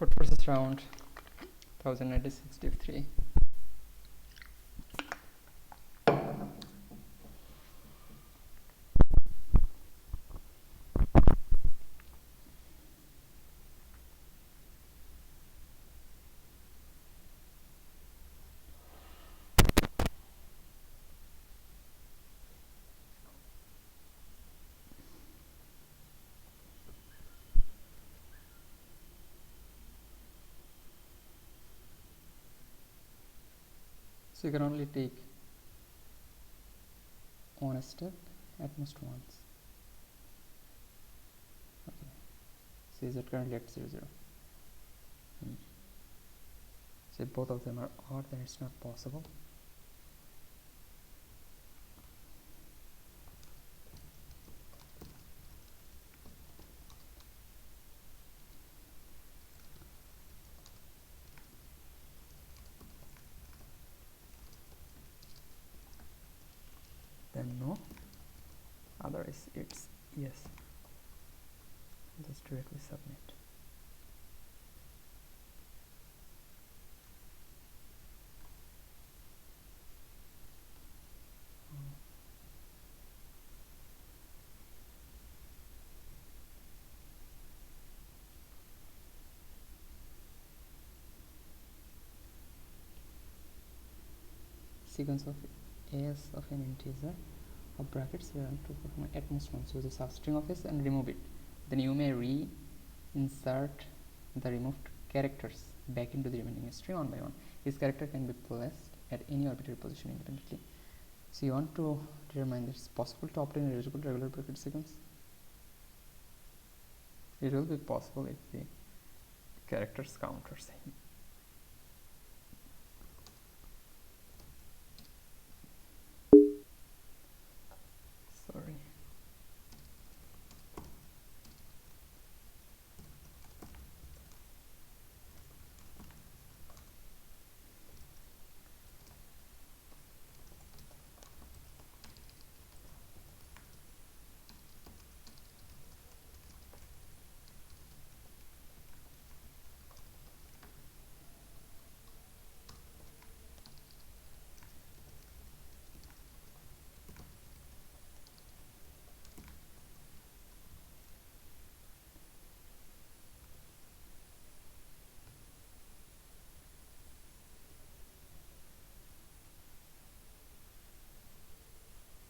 Codeforces round 1963. So you can only take one step, at most once. Okay, so is it currently at 0, 0? So if both of them are odd, then it's not possible. Then no, otherwise it's yes. Just directly submit. Sequence of as of an integer of brackets run to perform at most once. Use a substring of s and remove it. Then you may reinsert the removed characters back into the remaining string one by one. Each character can be placed at any arbitrary position independently. So you want to determine that it's possible to obtain a reusable regular bracket sequence. It will be possible if the characters count are same. Sorry.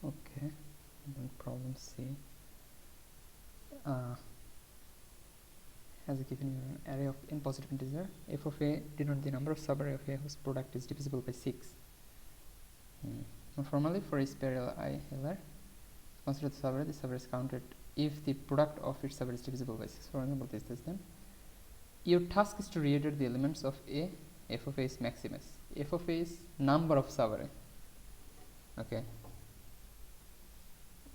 Okay, then problem C has given you an array of n positive integer. F of a denotes the number of subarray of a whose product is divisible by 6. Now formally, for a spiral I Heller, consider the subarray is counted if the product of its subarray is divisible by 6. For example, this then your task is to reiterate the elements of a. F of a is maximus. F of a is number of subarray. Okay,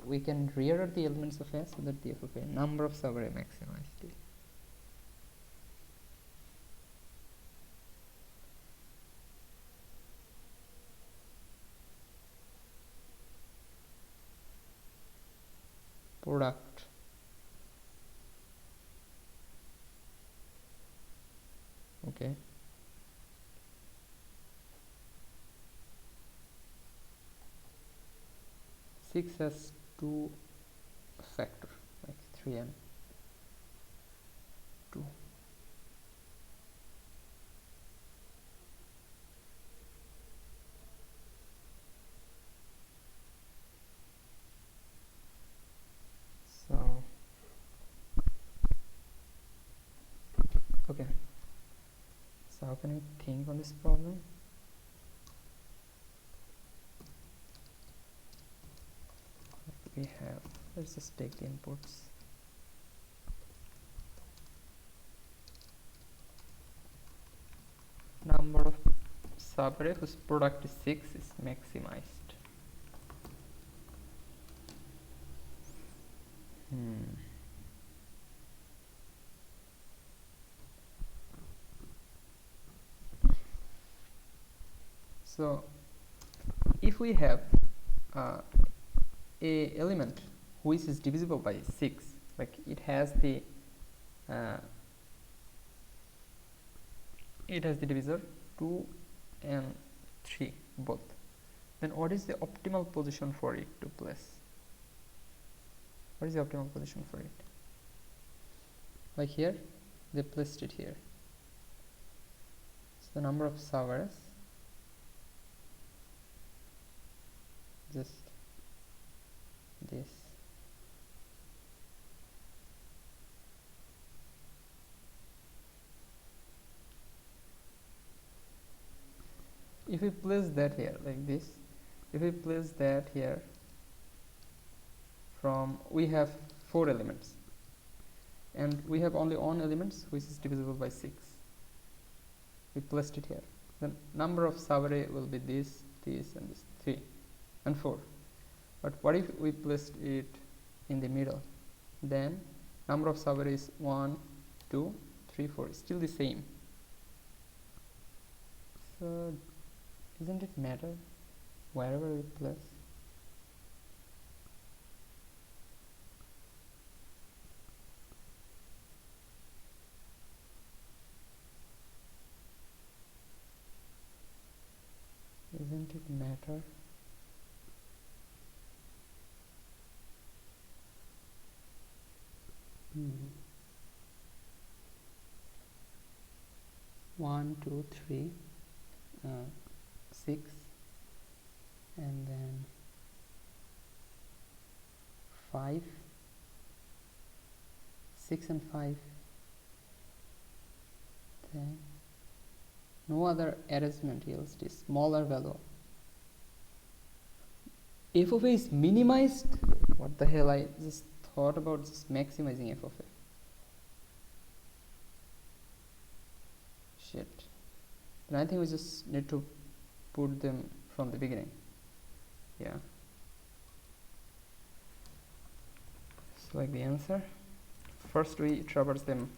we can reiterate the elements of a so that the f of a number of subarray maximized. Product okay, six has two factor like 3 and 2. So okay, so how can we think on this problem? We have, let's just take the inputs. Number of subarray whose product is 6 is maximized. So if we have a element which is divisible by 6, like it has the it has the divisor 2 and 3 both. Then what is the optimal position for it to place? What is the optimal position for it? Like here, they placed it here. So the number of servers, just this. If we place that here like this, if we place that here, from we have 4 elements and we have only one element which is divisible by 6. We placed it here. The number of sub-array will be this, and this, 3 and 4. But what if we placed it in the middle? Then number of sub-array is 1, 2, 3, 4. It's still the same. So isn't it matter wherever we place? Isn't it matter? One, two, three, 6, and then 5, 6 and 5. Then no other arrangement yields this smaller value. F of a is minimized. What the hell, I just thought about just maximizing f of a. Shit. And I think we just need to put them from the beginning. Yeah. So like the answer, first we traverse them,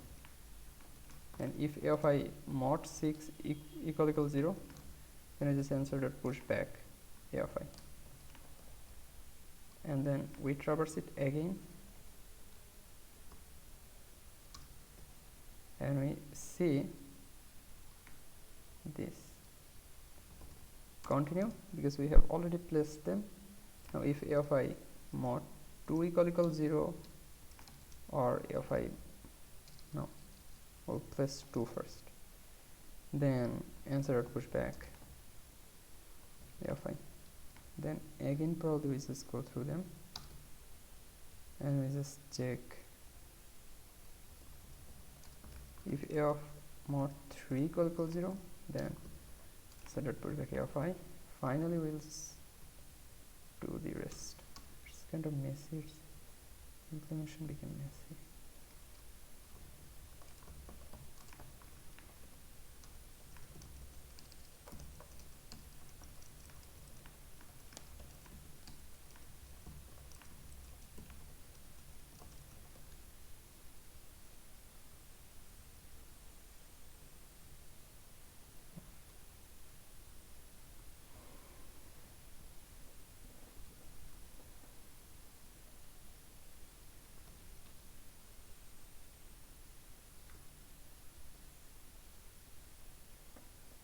and if a of I mod 6 equal 0, then I just answer that push back a of I, and then we traverse it again, and we see this. Continue, because we have already placed them. Now if a of I mod 2 equal 0, or a of I, no, we'll place 2 first, then answer at push back a of I, then again probably we just go through them and we just check if a of mod 3 equal 0, then set that push back a of I. Finally we'll just do the rest. It's kind of messy, its implementation became messy.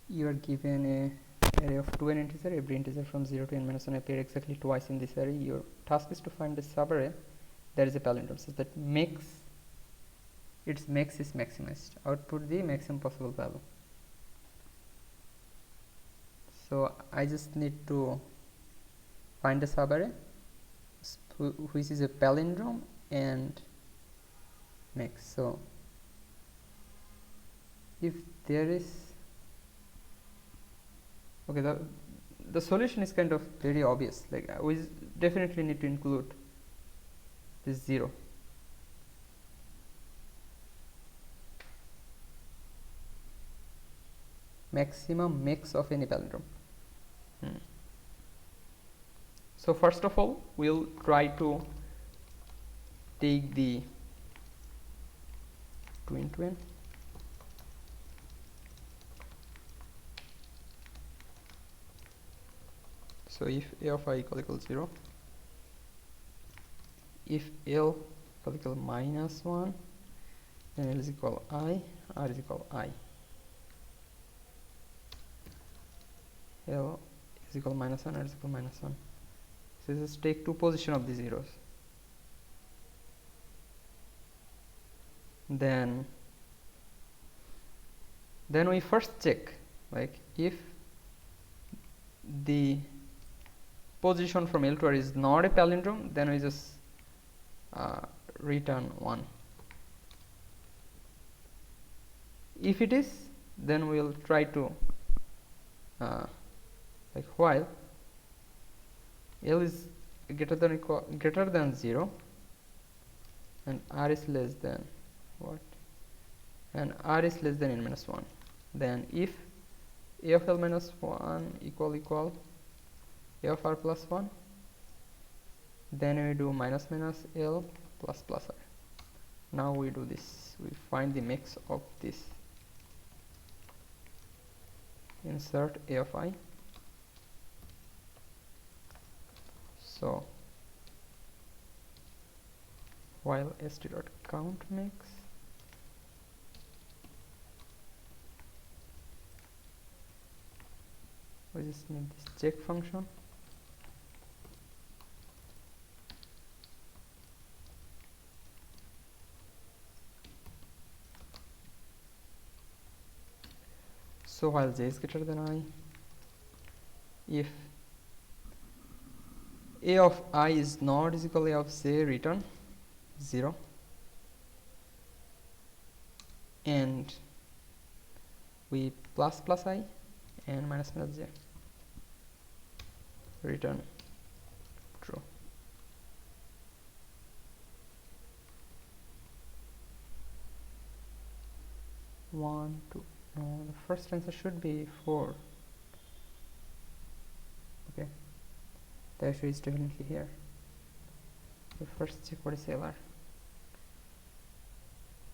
You are given a array of 2 n integer. Every integer from 0 to n minus 1 appear exactly twice in this array. Your task is to find the subarray that is a palindrome such that its max is maximized. Output the maximum possible value. So I just need to find the subarray which is a palindrome and max. So if there is, okay, the solution is kind of very obvious. Like we definitely need to include this 0. Maximum max of any palindrome. So first of all, we'll try to take the twin. So if a of I equal 0, if L equal minus 1, then L is equal I, R is equal I. L is equal -1, R is equal -1. So just take two position of the zeros. Then we first check, like, if the position from L to R is not a palindrome, then we just return 1. If it is, then we'll try to like, while L is greater than 0 and R is less than what, and R is less than n minus 1, then if A of L minus 1 equal A of R plus 1, then we do minus L plus R. Now we do this, we find the max of this. Insert A of I. So while st.count max, we just need this check function. So while j is greater than I, if A of I is not is equal to A of j, return 0, and we plus I and minus j, return true. One, two. No, the first answer should be 4. Okay, the answer is definitely here. So first check what is LR.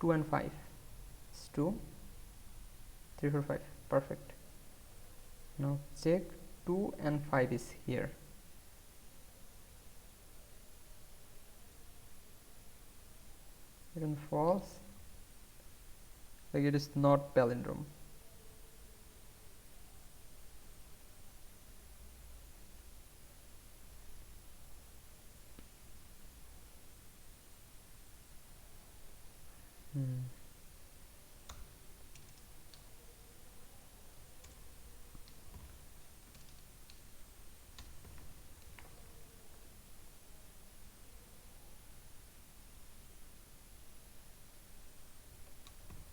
2 and 5. It's 2, 3, 4, 5. Perfect. Now check 2 and 5 is here. Return false. Like, it is not palindrome.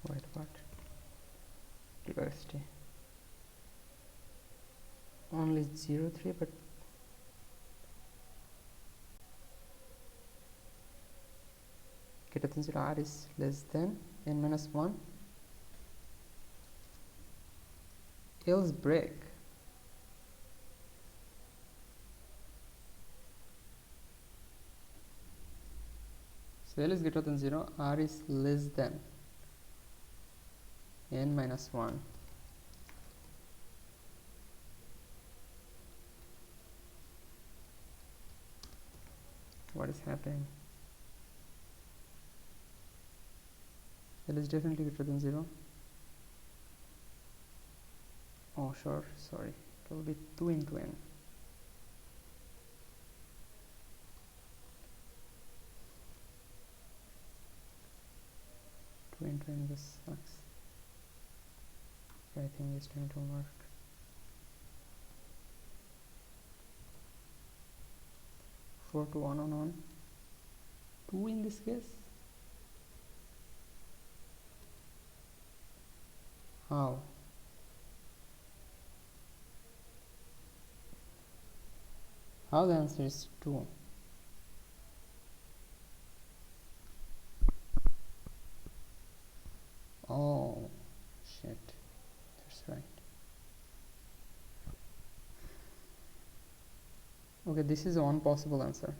Wait, what? Diversity. Only 0, 3, but greater than 0, R is less than n minus 1. L's break. So L is greater than 0, R is less than n minus 1. What is happening? L is definitely greater than 0. Oh, sure, sorry. It will be 2 into n. 2 into n, this sucks. I think it's going to work. Four to one on 2 in this case. How? How the answer is 2? Oh shit, that's right. Okay, this is one possible answer.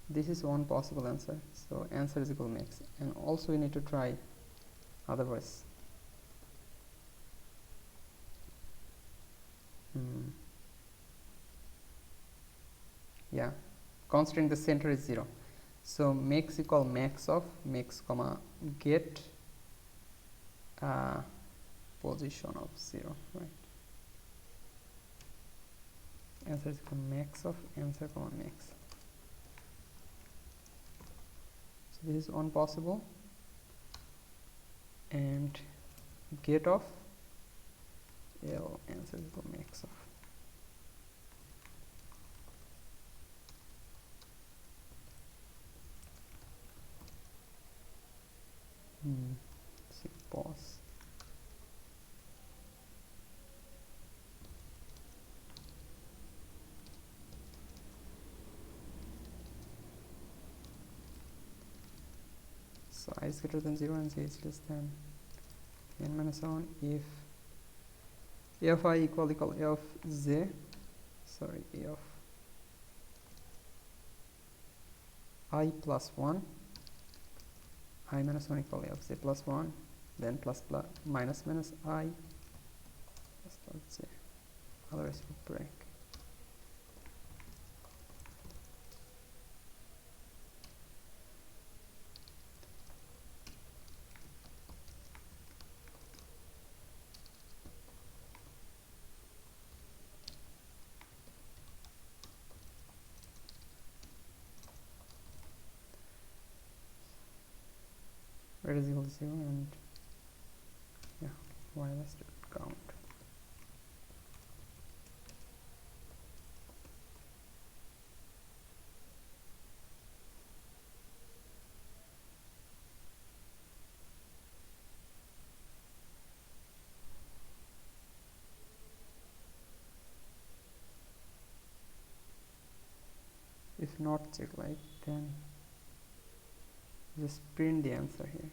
This is one possible answer. So answer is equal max, and also we need to try otherwise. Yeah, considering the center is 0, so max equal max of max comma get position of 0, right? answer is equal to max of answer comma max. So this is one possible, and get of L answer is equal to max of. See, pause. So I is greater than 0 and j is less than n minus 1 if a of I equal a of j, sorry, a of I plus 1, I minus 1 equal a of j plus 1, then plus minus I plus j, otherwise it would break. Red is equal to 0 and yeah, wireless count. If not check like, then just print the answer here.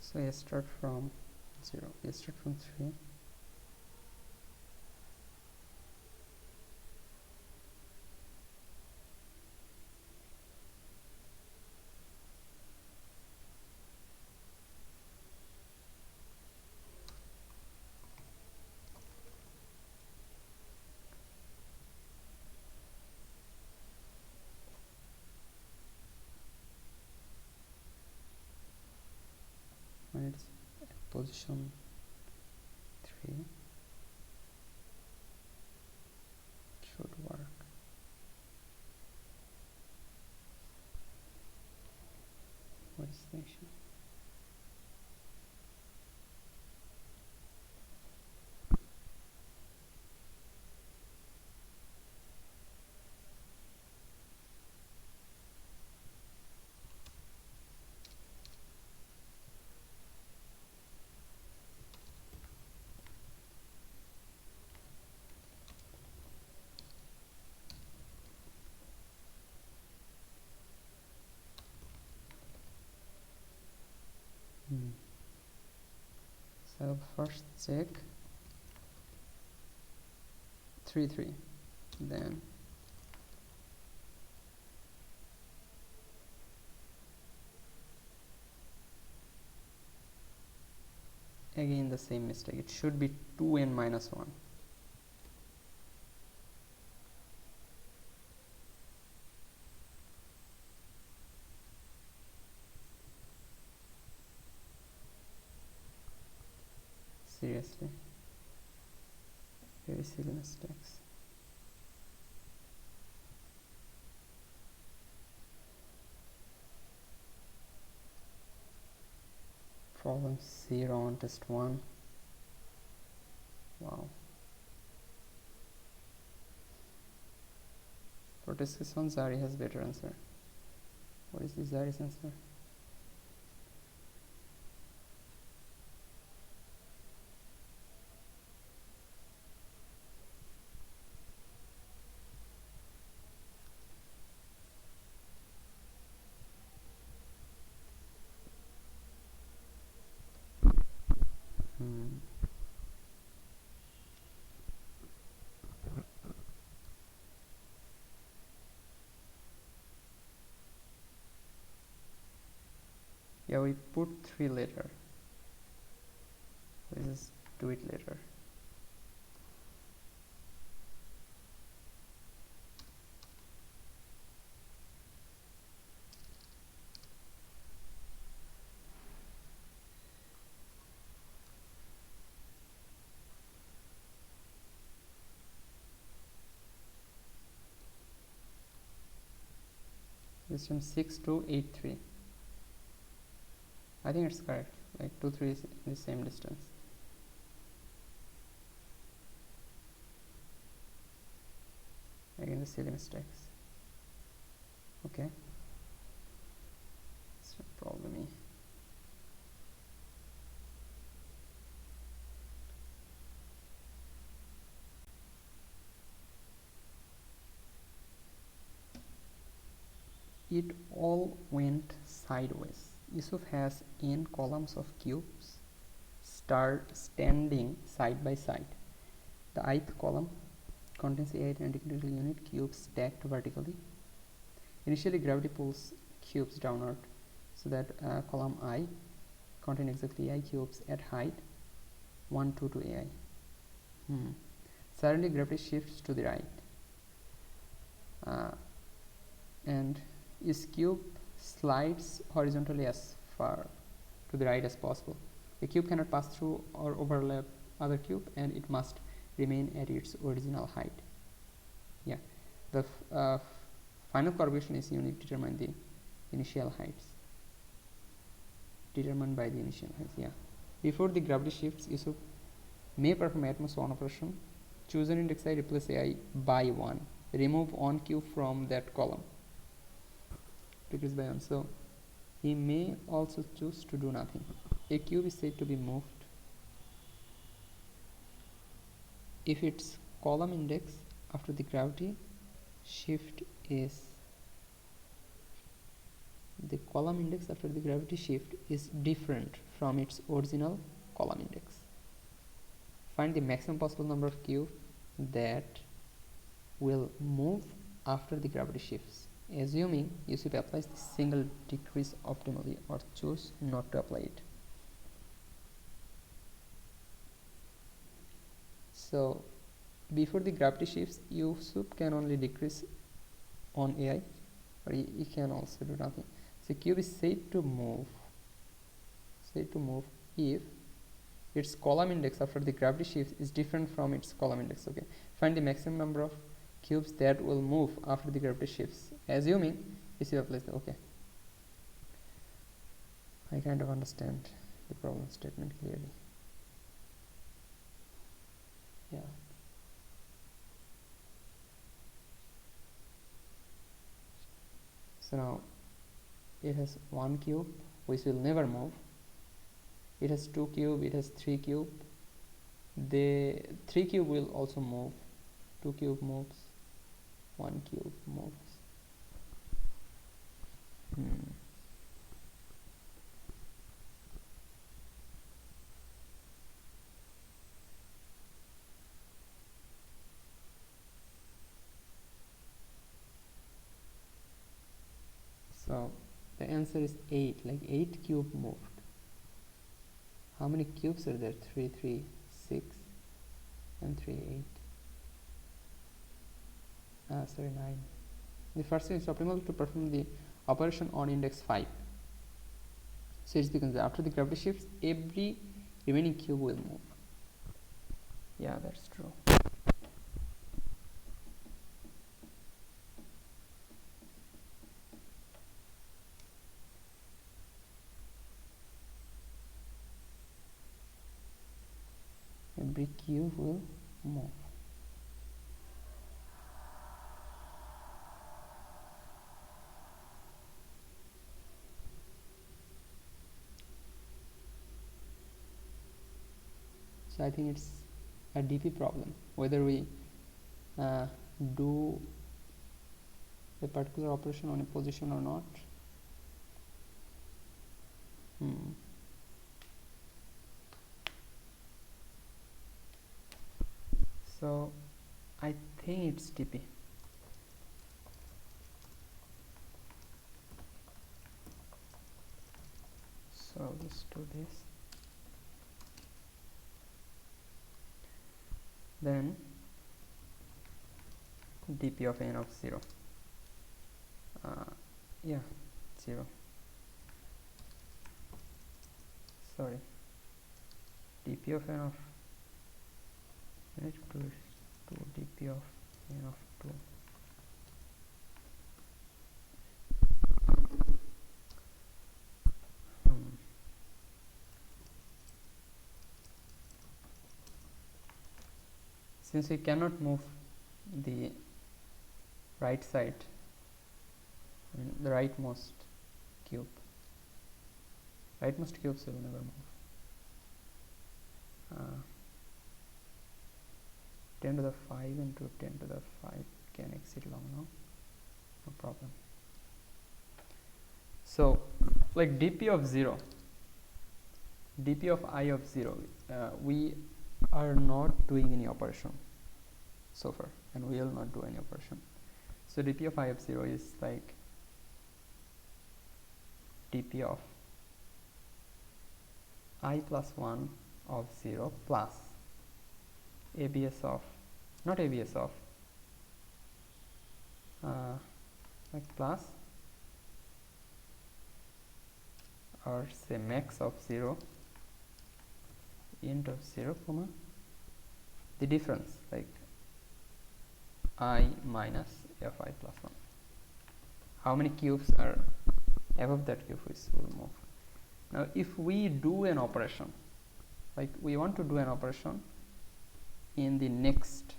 So you start from 0, you start from 3. When it's at position 3, it should work. What is the issue? So I'll first check 3 3, then again the same mistake. It should be 2n minus 1. Seriously, very silly mistakes. Problem 0 on test 1. Wow. For test case 1, Zari has better answer. What is the Zari's answer? Yeah, we put 3 later. So we just do it later. Question 6283. I think it's correct. Like 2, 3 is in the same distance. Again, the silly mistakes. Okay. It's not problem. It all went sideways. Yusuf has n columns of cubes standing side by side. The ith column contains 8 identical unit cubes stacked vertically. Initially, gravity pulls cubes downward so that column I contains exactly ai cubes at height 1, 2 to ai. Suddenly, gravity shifts to the right, and each cube slides horizontally as far to the right as possible. The cube cannot pass through or overlap other cube, and it must remain at its original height. Yeah, the final correlation is unique determined the initial heights. Determined by the initial heights. Yeah. Before the gravity shifts, Yusuf may perform Atmos 1 operation. Choose an index I, replace ai by 1. Remove 1 cube from that column. Decrease by 1. So he may also choose to do nothing. A cube is said to be moved if its column index after the gravity shift is different from its original column index. Find the maximum possible number of cubes that will move after the gravity shifts, assuming Yusuf applies the single decrease optimally or choose not to apply it. So before the gravity shifts, Yusuf can only decrease on ai, or he can also do nothing. So cube is said to move if its column index after the gravity shifts is different from its column index. Okay, find the maximum number of cubes that will move after the gravity shifts, assuming Yusuf applies the. Okay, I kind of understand the problem statement clearly. Yeah. So now it has 1 cube which will never move. It has 2 cube, it has 3 cube. The 3 cube will also move. 2 cube moves, 1 cube moves. So the answer is 8, like 8 cube moved. How many cubes are there? 3, 3, 6, and 3, 8. Sorry, 9. The first thing is optimal to perform the operation on index 5. So it's because after the gravity shifts, every remaining cube will move. Yeah, that's true. Every cube will move. So I think it's a DP problem, whether we do a particular operation on a position or not. So I think it's DP. So let's do this. then dp of n of 0, yeah, 0, sorry, dp of n of, I need to do 2 dp of n of 2. Since we cannot move the right side, the rightmost cubes will never move. 10 to the 5 into 10 to the 5 can exit long now, no problem. So like dp of 0, dp of I of 0, we are not doing any operation so far, and we will not do any operation. So dp of I of 0 is like dp of I plus 1 of 0 plus abs of, not abs of, like plus, or say max of 0, int of 0, comma, the difference, like I minus fi plus 1. How many cubes are above that cube which will move. Now if we do an operation, like we want to do an operation in the next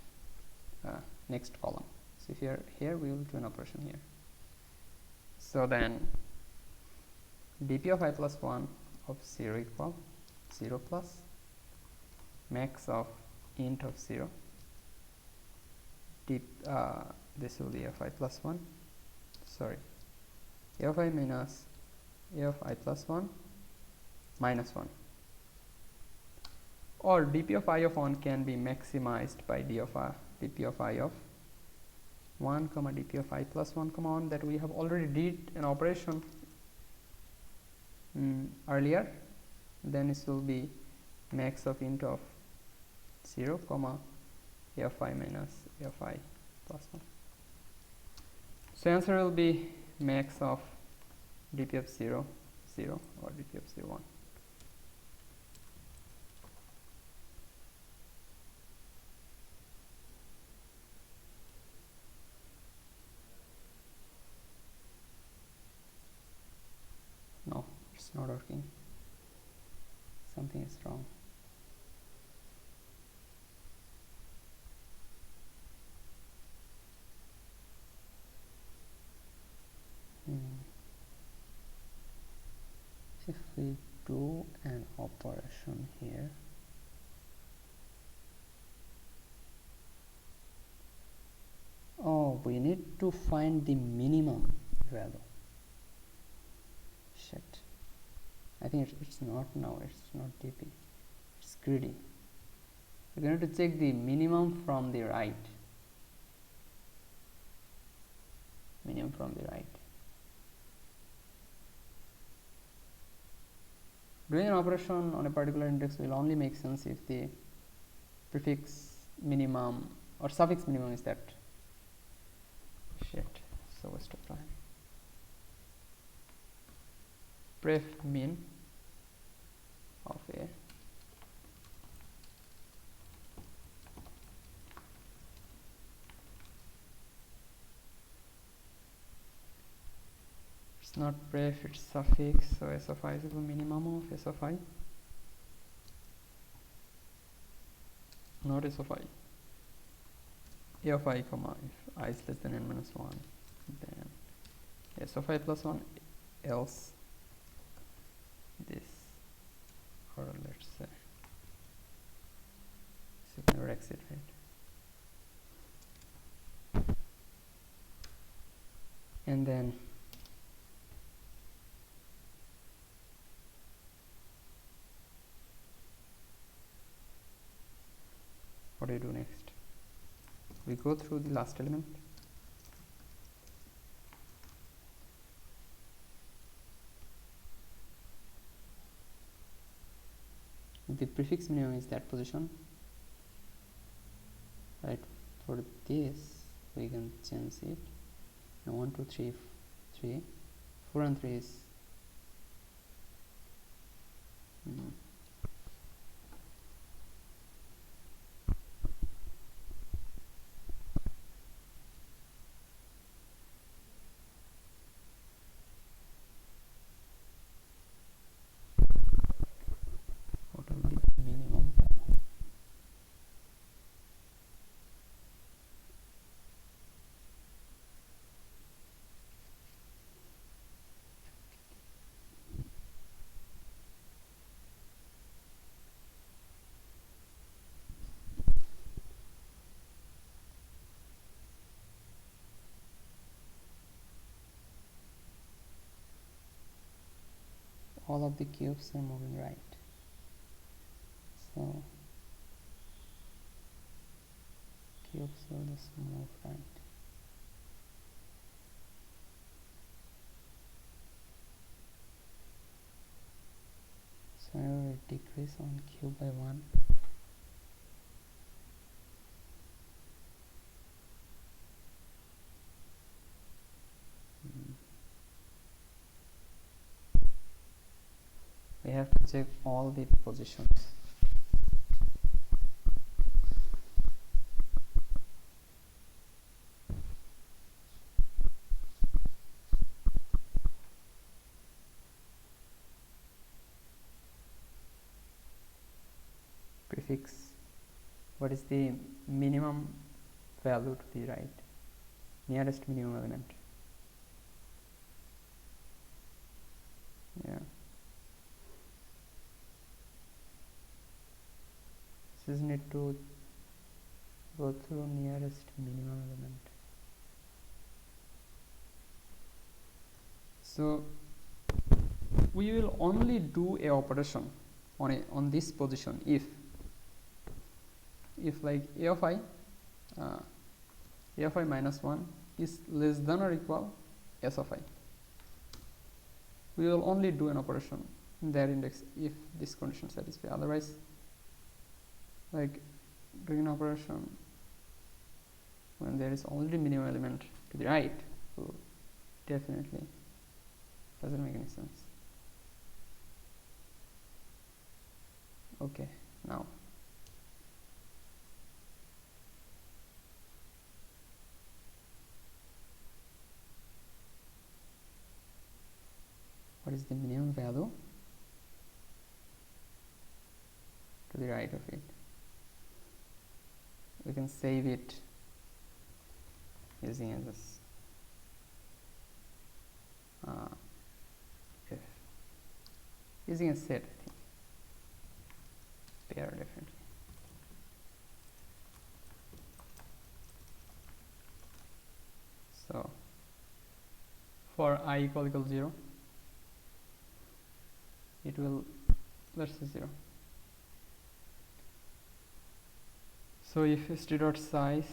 next column, so if here we will do an operation here. So then dp of I plus 1 of 0 equal 0 plus max of int of 0, this will be fi plus 1, sorry, a of I minus a of I plus 1 minus 1, or dp of I of 1 can be maximized by dp of I of 1 comma dp of I plus 1 comma 1, that we have already did an operation earlier. Then this will be max of int of 0 comma a of I minus a of I plus 1. So answer will be max of dp of 0 0 or dp of 0 1. No, it's not working. Something is wrong. If we do an operation here, oh, we need to find the minimum value. Shit, I think it's not now, it's not dp, it's greedy. We're going to check the minimum from the right, minimum from the right. Doing an operation on a particular index will only make sense if the prefix minimum or suffix minimum is that. Shit, so waste of time. Pref min of a it's not pref, it's suffix, so s of I is equal to minimum of s of I, not s of I. A of I comma, if I is less than n minus 1, then s of I plus 1, else this, or let's say so you can never exit, right? And then what do you do next? We go through the last element. The prefix minimum is that position. right? For this we can change it. Now 1 2 3 3 4 and 3 is what will be the minimum? All of the cubes are moving right, so cubes will just move right. So whenever we decrease one cube by 1, we have to check all the positions. Prefix, what is the minimum value to the right, nearest minimum element? Yeah, this is need to go through nearest minimum element. So we will only do a operation on this position if like a of I minus 1 is less than or equal s of I. We will only do an operation in that index if this condition satisfies. Otherwise, like doing an operation when there is already minimum element to the right, so definitely doesn't make any sense. Okay, now what is the minimum value to the right of it? We can save it using this if using a set, I think pair definitely. So for I equal 0, it will, let's say 0. So if st dot size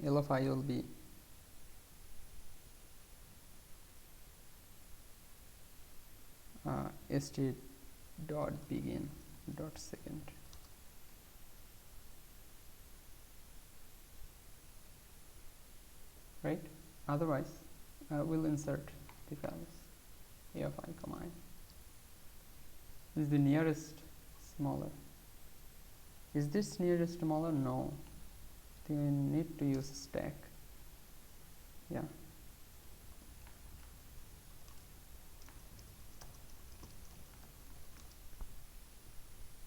L of I will be st dot begin dot second. Right? Otherwise, we'll insert the values a of I comma I. Is the nearest smaller? Is this nearest smaller? No. I think we need to use stack. Yeah.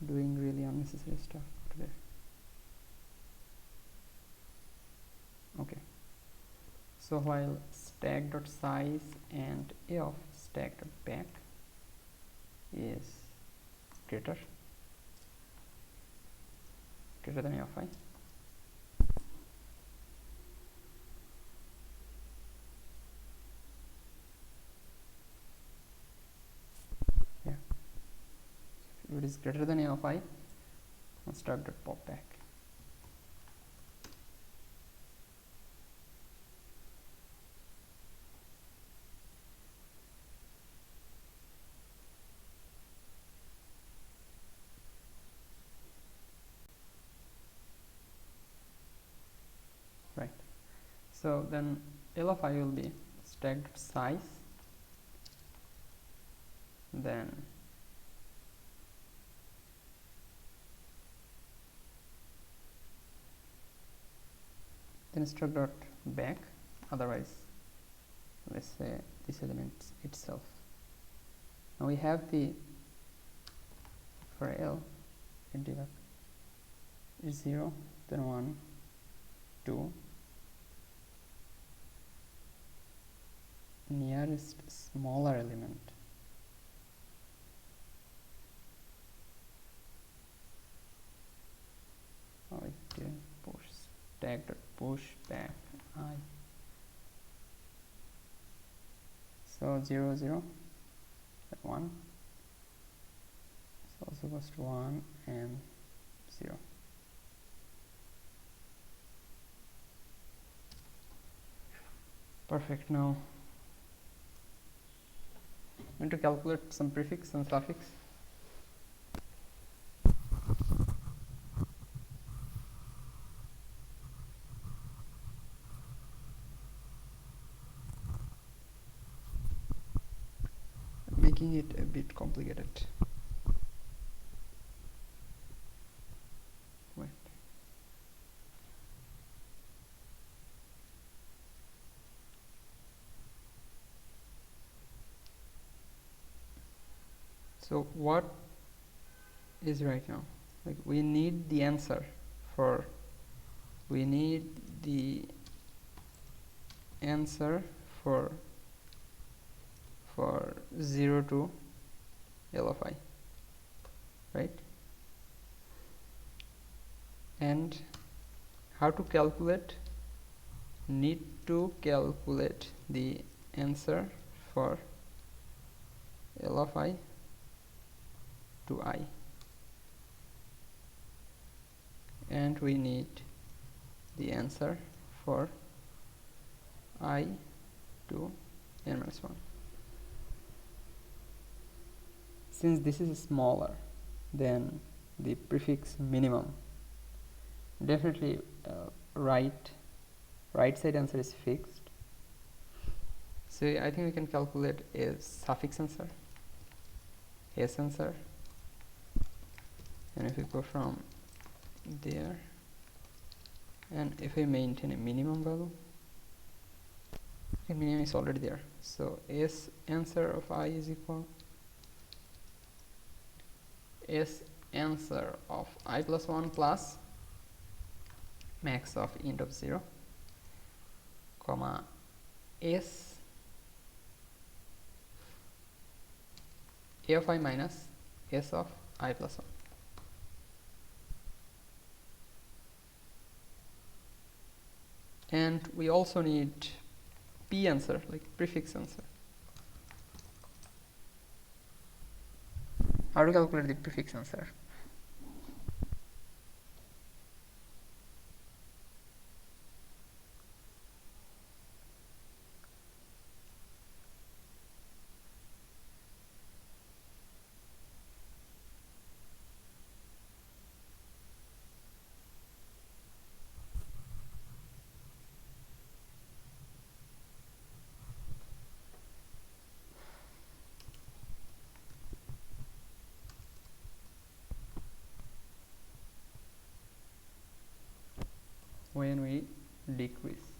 Doing really unnecessary stuff today. Okay. So while stack dot size and a of stack dot back is greater than a of I, yeah. If it is greater than a of I, stack dot pop back. So then L of I will be stacked size, then struct dot back, otherwise let's say this element itself. Now we have the for L debug is 0, then 1, 2, nearest smaller element. Oh, it didn't push. Stack dot push back I. So 0, 0, 1. This also goes to 1 and 0. Perfect. Now I'm going to calculate some prefix and suffix. Making it a bit complicated. Wait. So what is right now? Like we need the answer for 0 to L of I, right? And how to calculate? Need to calculate the answer for L of I to I, and we need the answer for I to n minus 1. Since this is smaller than the prefix minimum, definitely right side answer is fixed. So I think we can calculate a suffix answer, S answer, and if we go from there, and if I maintain a minimum value, okay, minimum is already there, so S answer of I is equal S answer of I plus 1 plus max of int of 0, comma S A of I minus S of I plus 1. And we also need P answer, like prefix answer. How to calculate the prefix answer? When we decrease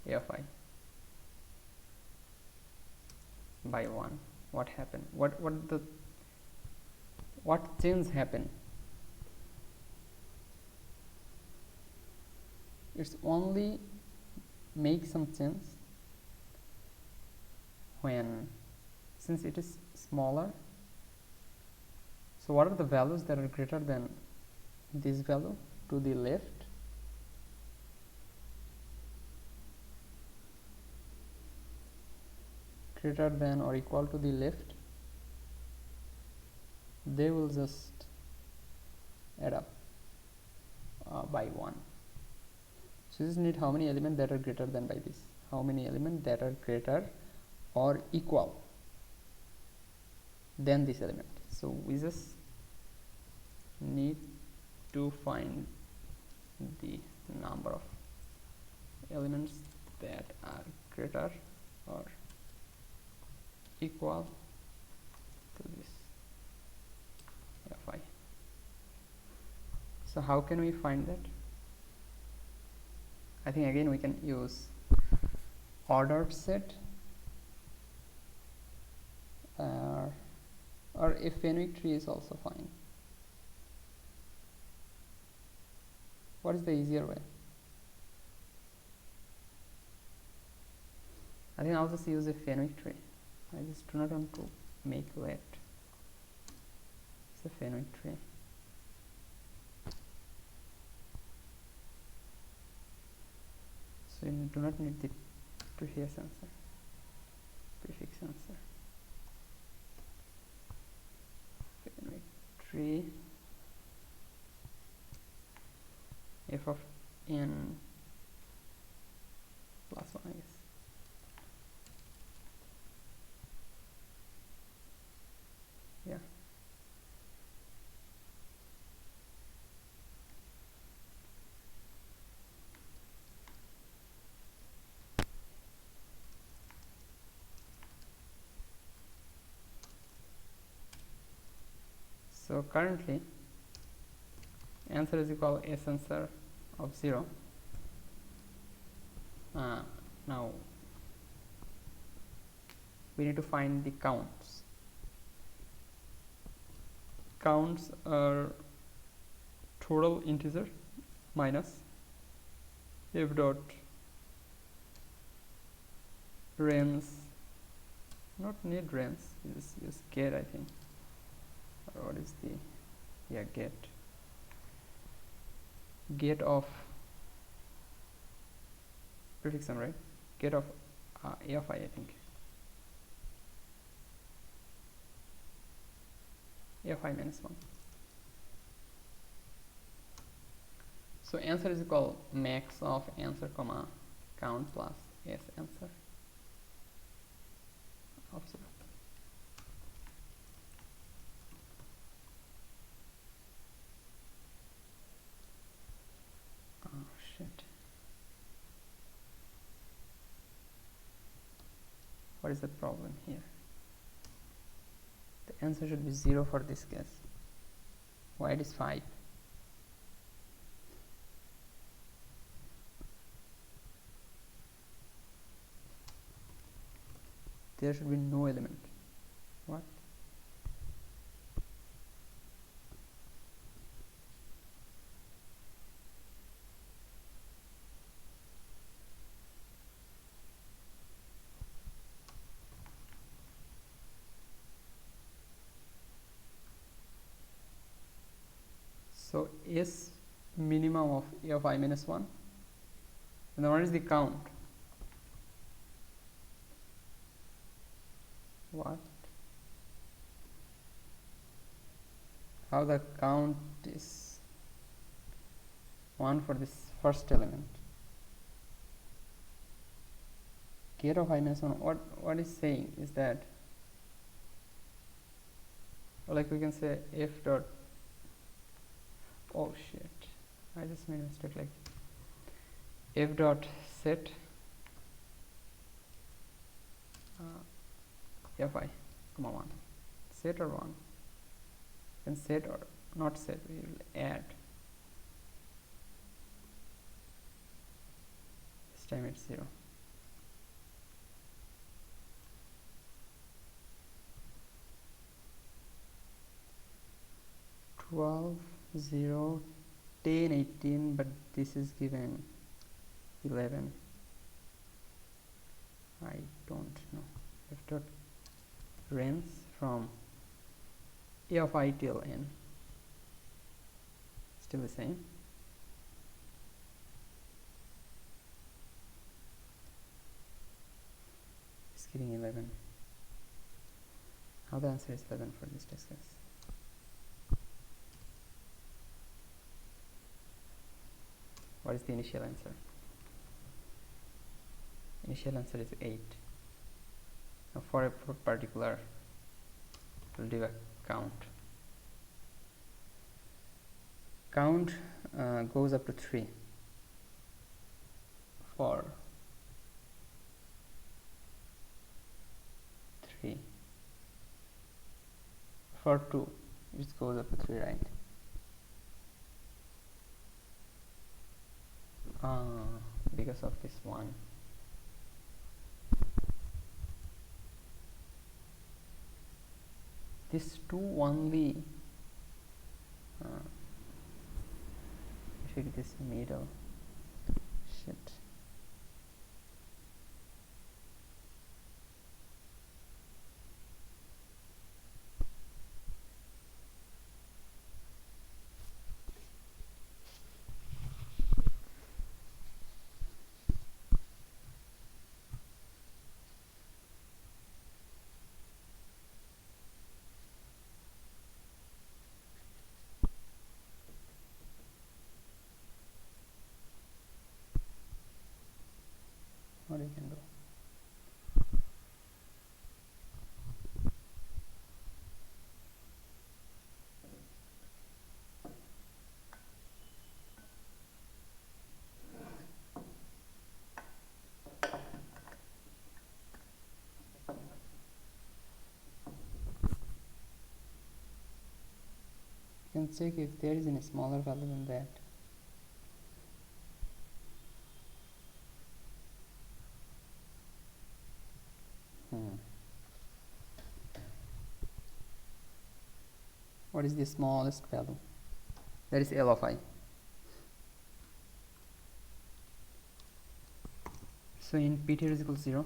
A of I by 1, what happened? What change happened? It's only make some change when, since it is smaller, so what are the values that are greater than this value to the left? Greater than or equal to the left, they will just add up by 1. So this need how many elements that are greater than by this, how many elements that are greater or equal than this element. So we just need to find the number of elements that are greater or equal to this fi. So how can we find that? I think again we can use ordered set, or a Fenwick tree is also fine. What is the easier way? I think I'll just use a Fenwick tree. I just do not want to make let. It's a Fenwick tree. So you do not need the prefix answer. Fenwick tree f of n plus 1, I guess. Yeah. So currently answer is equal S answer of 0. Now we need to find the counts. Counts are total integer minus f dot range, not need range, just use get, I think, or what is the, yeah, get of prefix sum, right? Get of a of I think. A of I minus 1. So answer is equal max of answer comma count plus S answer of 0. Oh shit. What is the problem here? The answer should be 0 for this case. Why it is 5? There should be no element. What? So S minimum of a of I minus 1, and then what is the count? What? How the count is 1 for this first element? Get of I minus 1, what is saying is that, like we can say f dot, oh shit, I just made a mistake, like f dot set fi comma 1, set or 1, and set or not set, we will add, this time it's 0. Twelve, 0, 10, 18, but this is given 11. I don't know. F dot range from a of I till n, still the same. It's giving 11. How the answer is 11 for this test case? What is the initial answer? Initial answer is 8. Now for a particular, we'll do a count. Count goes up to 3 for for 2 it goes up to 3, right? Because of this one. This 2 only check this middle. Shit. What you can do? You can check if there is any smaller value than that. What is the smallest value? That is L of I. So in Ptr is equal to 0,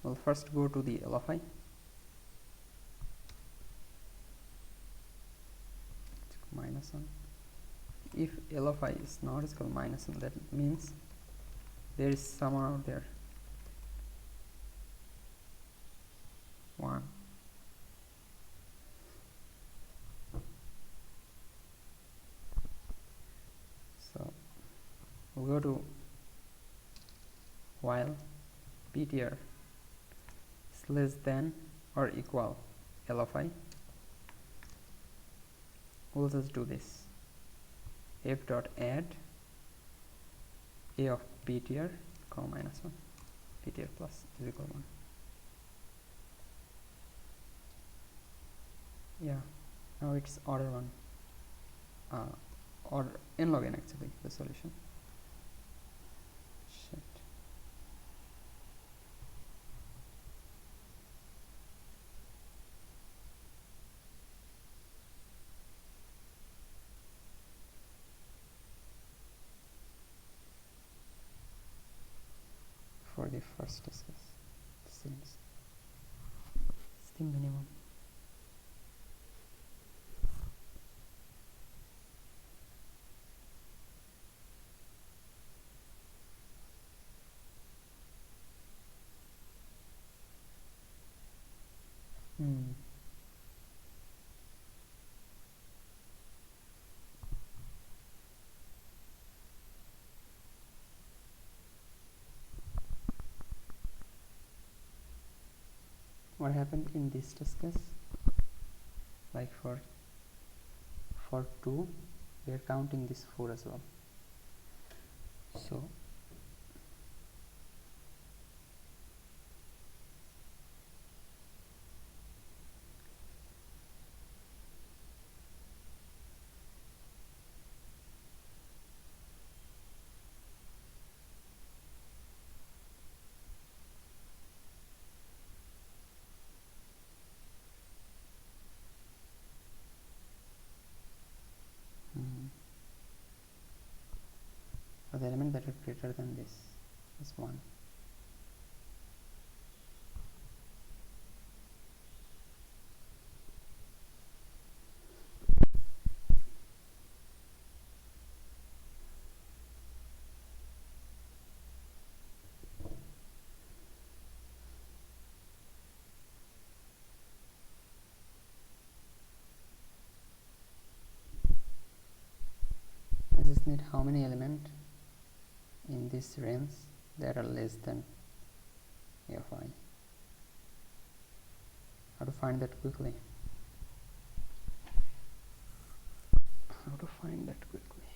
we'll first go to the L of I. Minus 1. If L of I is not equal to minus 1, that means there is someone out there. 1. So we'll go to while Ptr is less than or equal L of I. We'll just do this. F dot add a of Ptr comma minus 1. Ptr plus is equal to 1. Yeah, now it's order 1. Order n log n actually the solution. Shit. For the first discuss, since it's the minimum. What happened in this discuss, like for 2 we are counting this 4 as well, so the element that is greater than this is 1. I just need how many elements in this range that are less than a of I. How to find that quickly? How to find that quickly?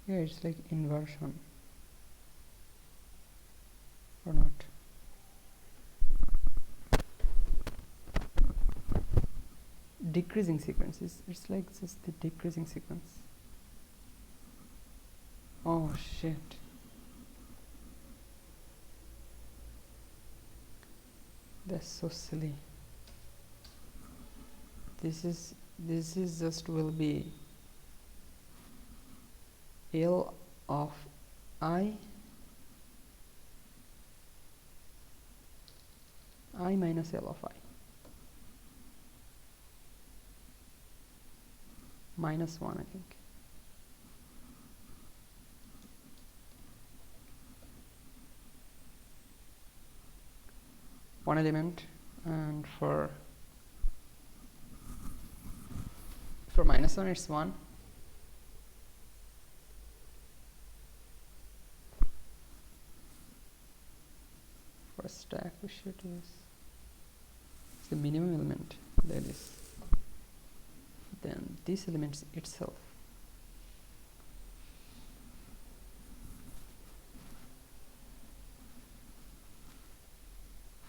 Yeah, it's like inversion or not. Decreasing sequences. It's like just the decreasing sequence. Oh shit. That's so silly. This is just will be L of I minus L of I minus 1, I think. One element, and for minus 1 it's 1. For stack we should use the minimum element, that is then this element itself.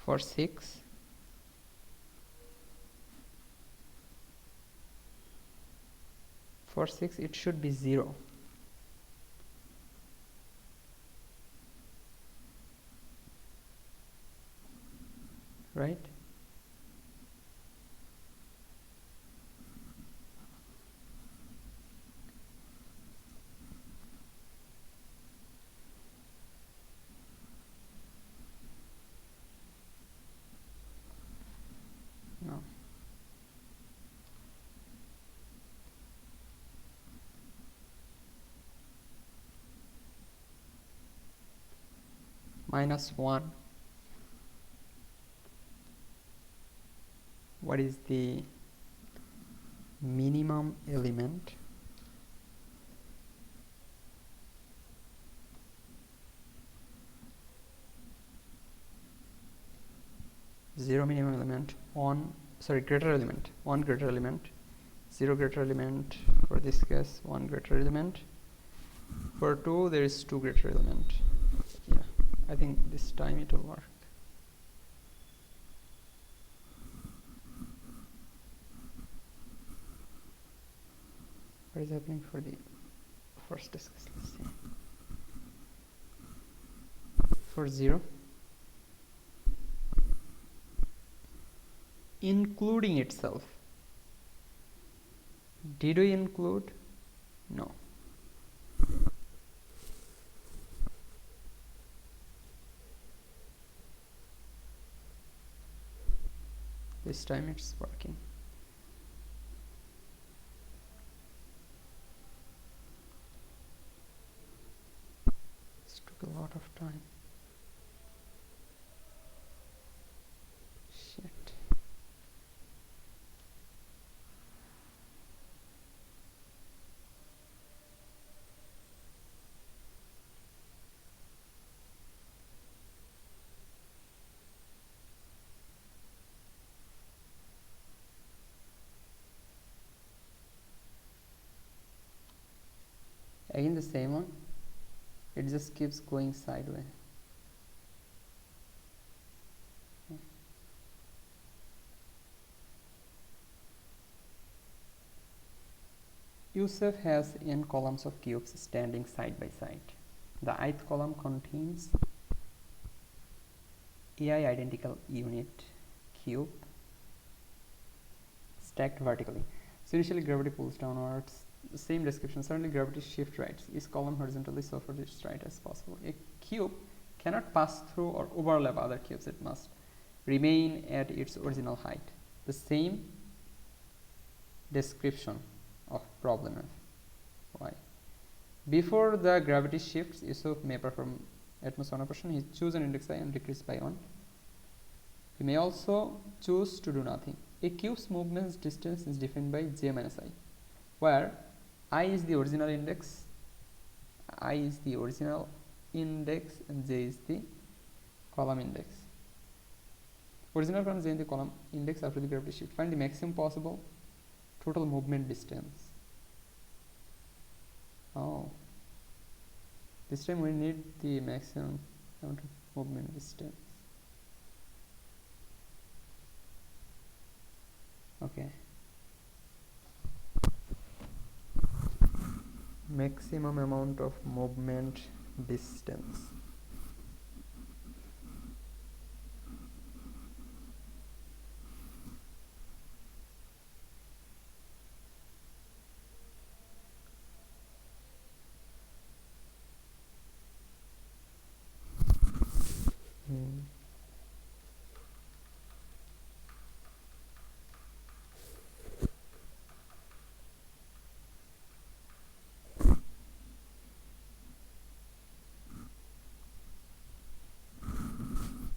For 6 it should be 0. Right? No. Minus 1. What is the minimum element? Zero minimum element, greater element, 1 greater element, 0 greater element. For this case, 1 greater element. For 2 there is 2 greater element. Yeah, I think this time it will work. What is happening for the first discuss? Let's see. For 0, including itself. Did we include? No. This time it's working. This took a lot of time. Shit. Again the same one, it just keeps going sideways. Okay. Yusuf has n columns of cubes standing side by side. The ith column contains ai identical unit cube stacked vertically. So initially gravity pulls downwards. The same description. Suddenly gravity shift right. Each column horizontally so far as right as possible. A cube cannot pass through or overlap other cubes. It must remain at its original height. The same description of problem F. Why? Before the gravity shifts, Yusuf may perform at most one operation. He choose an index I and decrease by 1. He may also choose to do nothing. A cube's movement distance is defined by j minus I, where I is the original index, and j is the column index. Original column j in the column index after the gravity shift. Find the maximum possible total movement distance. Oh, This time we need the maximum amount of movement distance. Okay. Maximum amount of movement distance.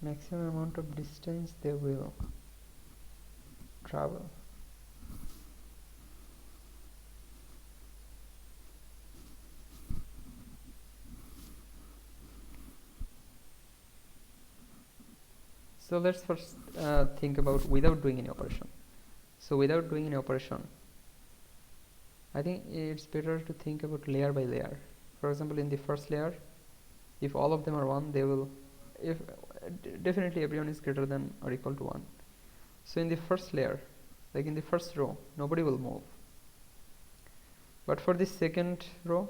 Maximum amount of distance they will travel. So let's first think about without doing any operation. So without doing any operation, I think it's better to think about layer by layer. For example, in the first layer, if all of them are 1, they will, if definitely everyone is greater than or equal to 1. So in the first layer, like in the first row, nobody will move. But for the second row,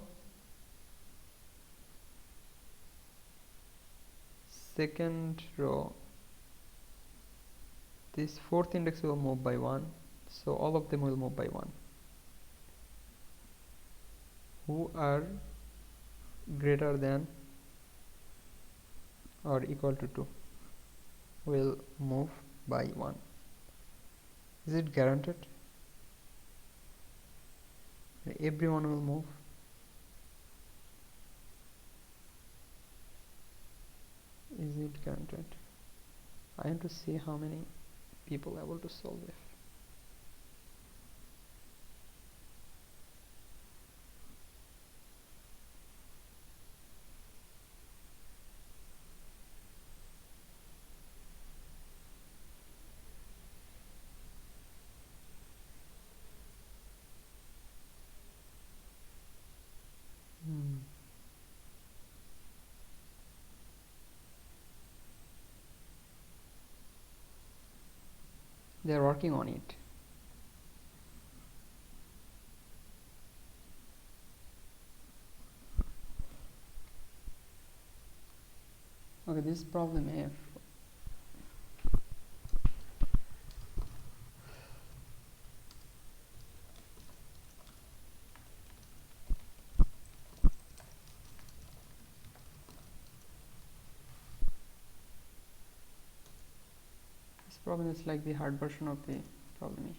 this fourth index will move by 1, so all of them will move by 1. Who are greater than or equal to 2 will move by 1. Is it guaranteed? Everyone will move. Is it guaranteed? I want to see how many people are able to solve it. They are working on it. Okay, this is problem F. This problem is like the hard version of the problem E.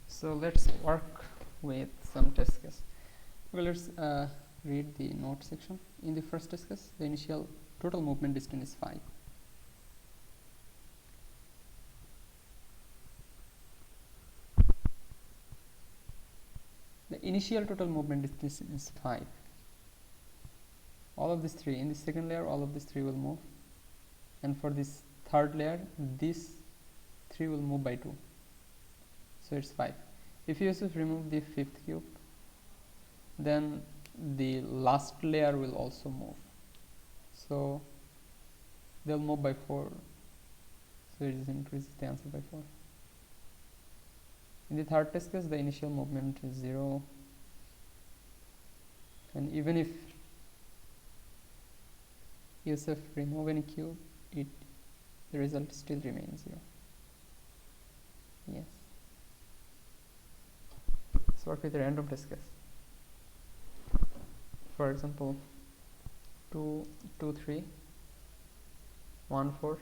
So let's work with some test case. Well, let's read the note section. In the first test case, the initial total movement distance is 5. The initial total movement distance is 5. All of these 3, in the second layer, all of these 3 will move. And for this third layer, these 3 will move by 2. So it's 5. If you just remove the fifth cube, then the last layer will also move. So they'll move by 4. So it increases the answer by 4. In the third test case, the initial movement is 0. And even if Yusuf remove any cube, the result still remains 0. Yes. Let's work with a random test case. For example, 2, 2, 3, 1, 4,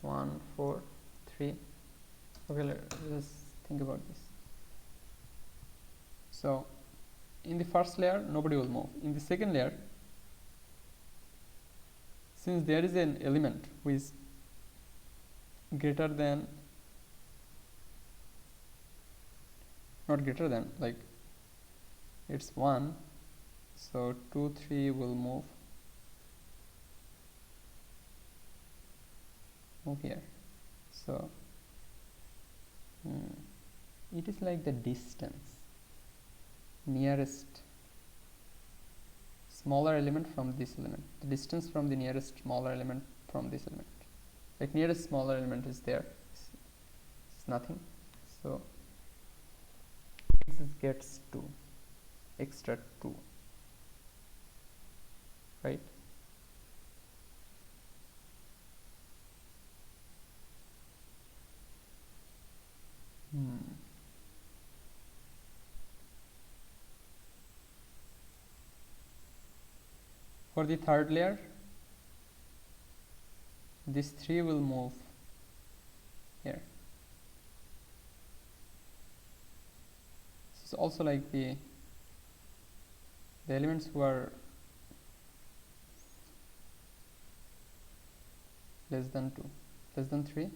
1, 4, 3. Okay, let's think about this. So, in the first layer, nobody will move. In the second layer, since there is an element which is greater than, not greater than, like it's 1, so 2, 3 will move here. So it is like the distance nearest smaller element from this element, the distance from the nearest smaller element from this element. Like nearest smaller element is there, it's nothing, so this gets 2, extra 2, right? For the third layer, this 3 will move here. This is also like the elements who are less than 2, less than 3. Okay.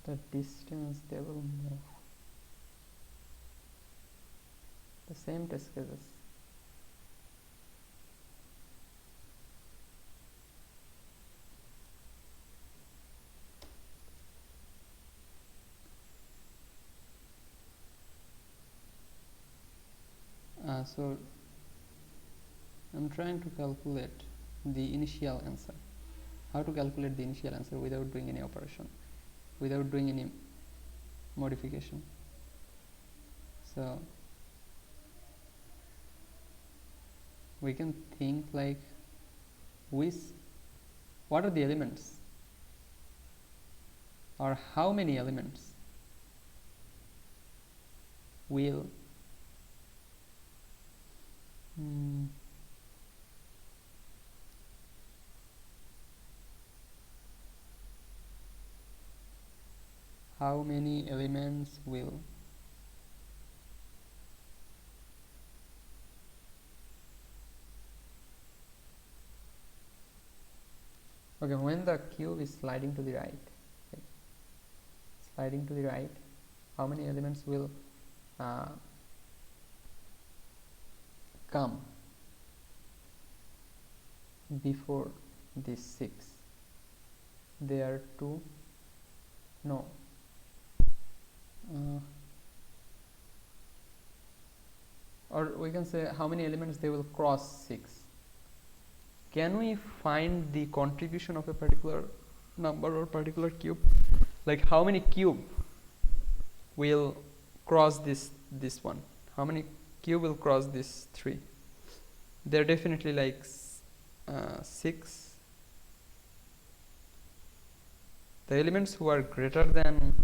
The distance they will move. The same test cases. So I'm trying to calculate the initial answer. How to calculate the initial answer without doing any operation, without doing any modification. So we can think like, what are the elements, or how many elements will how many elements will okay, when the cube is sliding to the right, okay, sliding to the right, how many elements will come before this 6? There are 2, no, or we can say how many elements they will cross 6. Can we find the contribution of a particular number or particular cube? Like how many cube will cross this one? How many cube will cross this 3? They're definitely like 6. The elements who are greater than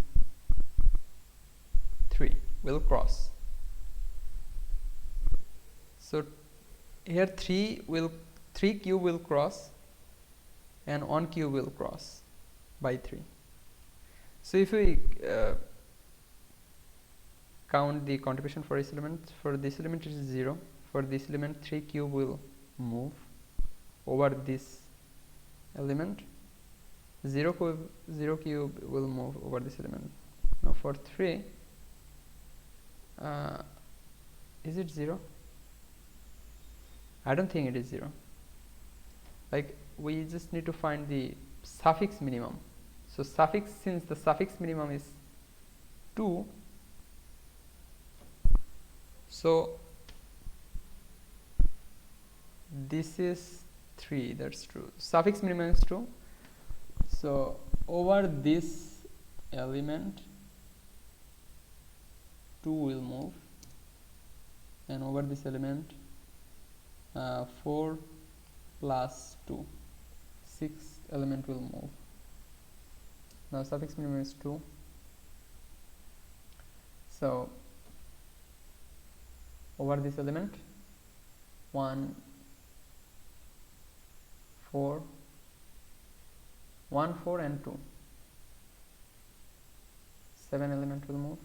3 will cross. So here 3 cube will cross and 1 cube will cross by 3. So if we count the contribution for this element is 0. For this element 3 cube will move over this element, 0 cube will move over this element. Now for 3, is it 0? I don't think it is 0. Like we just need to find the suffix minimum. So since the suffix minimum is 2, so this is 3, that's true. Suffix minimum is 2. So over this element 2 will move, and over this element 4 plus 2, 6 element will move. Now suffix minimum is 2. So over this element 1, 4, 1, 4 and 2, 7 element will move,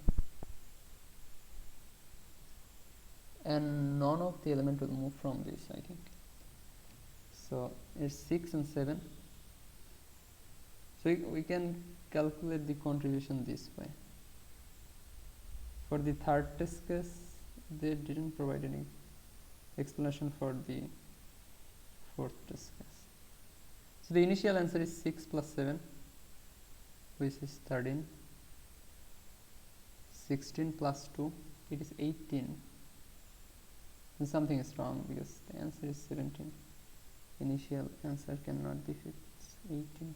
and none of the element will move from this, I think. So it's 6 and 7. So we can calculate the contribution this way. For the third test case, they didn't provide any explanation for the fourth test case. So the initial answer is 6 plus 7, which is 13. 16 plus 2, it is 18. And something is wrong because the answer is 17. Initial answer cannot be 18.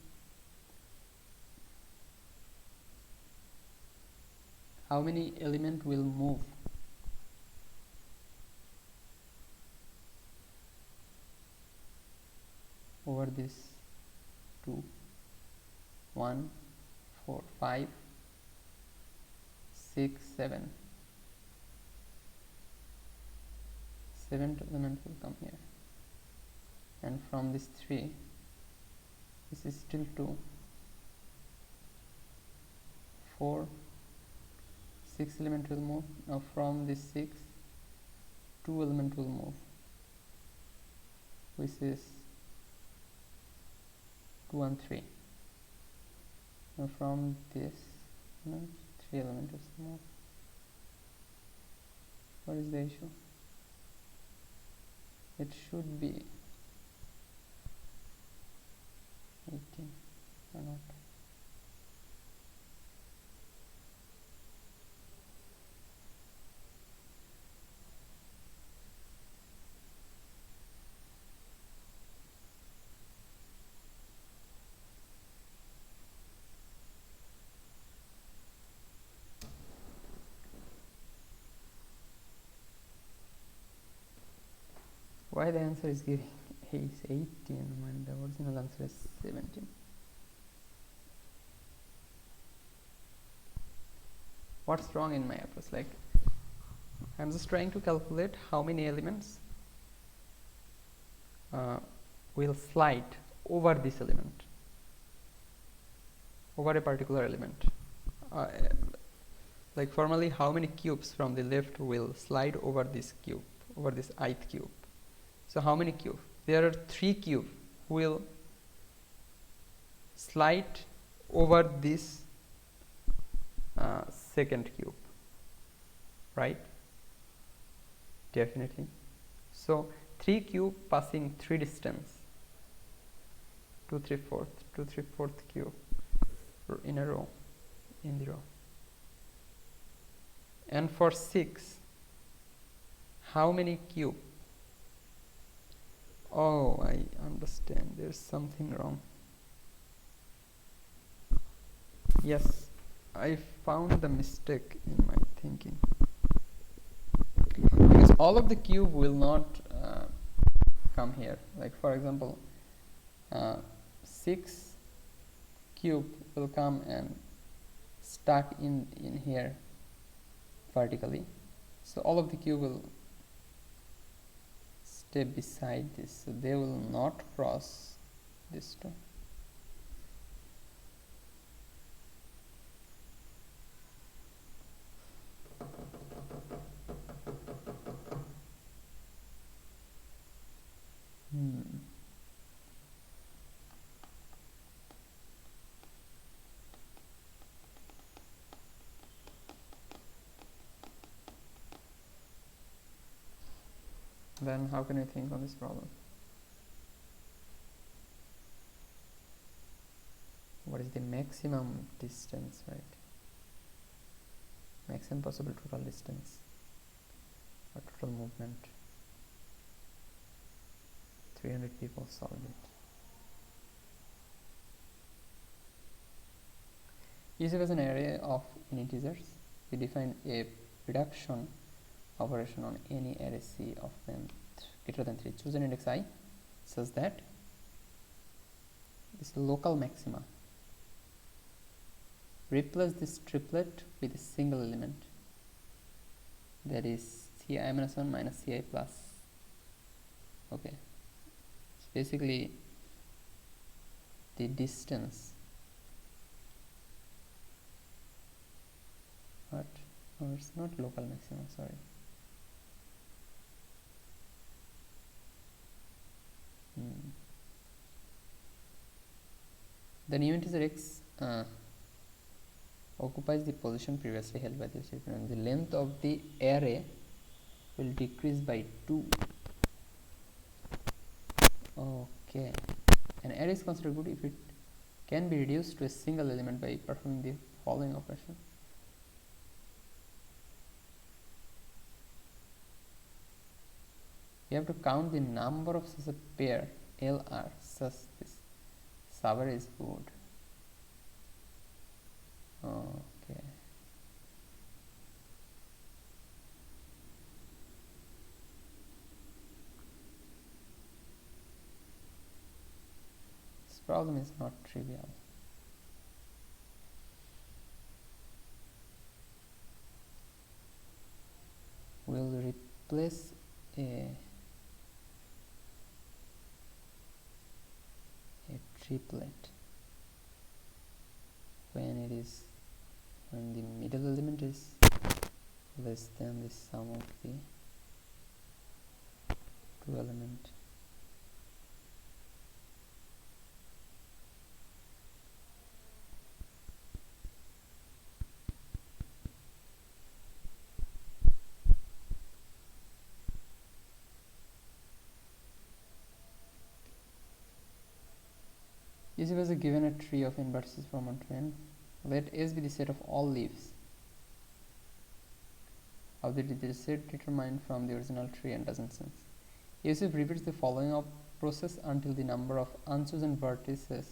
How many elements will move? Over this 2, 1, 4, 5, 6, 7. 7th element will come here. And from this 3, this is still 2, 4, 6 element will move. Now from this 6, 2 element will move, which is 2 and 3. Now from this, 3 elements will move. What is the issue? It should be 18 or not. Why the answer is giving is 18 when the original answer is 17? What's wrong in my approach? Like, I'm just trying to calculate how many elements will slide over this element, over a particular element. Like formally, how many cubes from the left will slide over this cube, over this ith cube? So how many cubes? There are 3 cubes will slide over this second cube, right? Definitely. So 3 cube passing 3 distance, 2 3/4, 2 3/4 cube in a row, in the row. And for 6, how many cube? Oh, I understand. There's something wrong. Yes, I found the mistake in my thinking. Because all of the cube will not come here. Like for example, 6 cube will come and stuck in here vertically. So all of the cube will stay beside this, so they will not cross this two. Then how can we think on this problem? What is the maximum distance, right? Maximum possible total distance or total movement. 300 people solved it. Use as an array of integers. We define a reduction operation on any array C of them greater than 3. Choose an index I such that this local maxima. Replace this triplet with a single element, that is Ci minus 1 minus Ci plus. Okay, so basically the distance. What? Oh, it's not local maximum, sorry. the new integer x occupies the position previously held by the recipient. The length of the array will decrease by 2. Okay, an array is considered good if it can be reduced to a single element by performing the following operation. You have to count the number of such a pair LR such this subarray is good. Okay. This problem is not trivial. We'll replace a triplet when the middle element is less than the sum of the two element. If was given a tree of n vertices from 1 to n, let S be the set of all leaves of the set determined from the original tree and doesn't sense. Yusuf repeats the following process until the number of unchosen vertices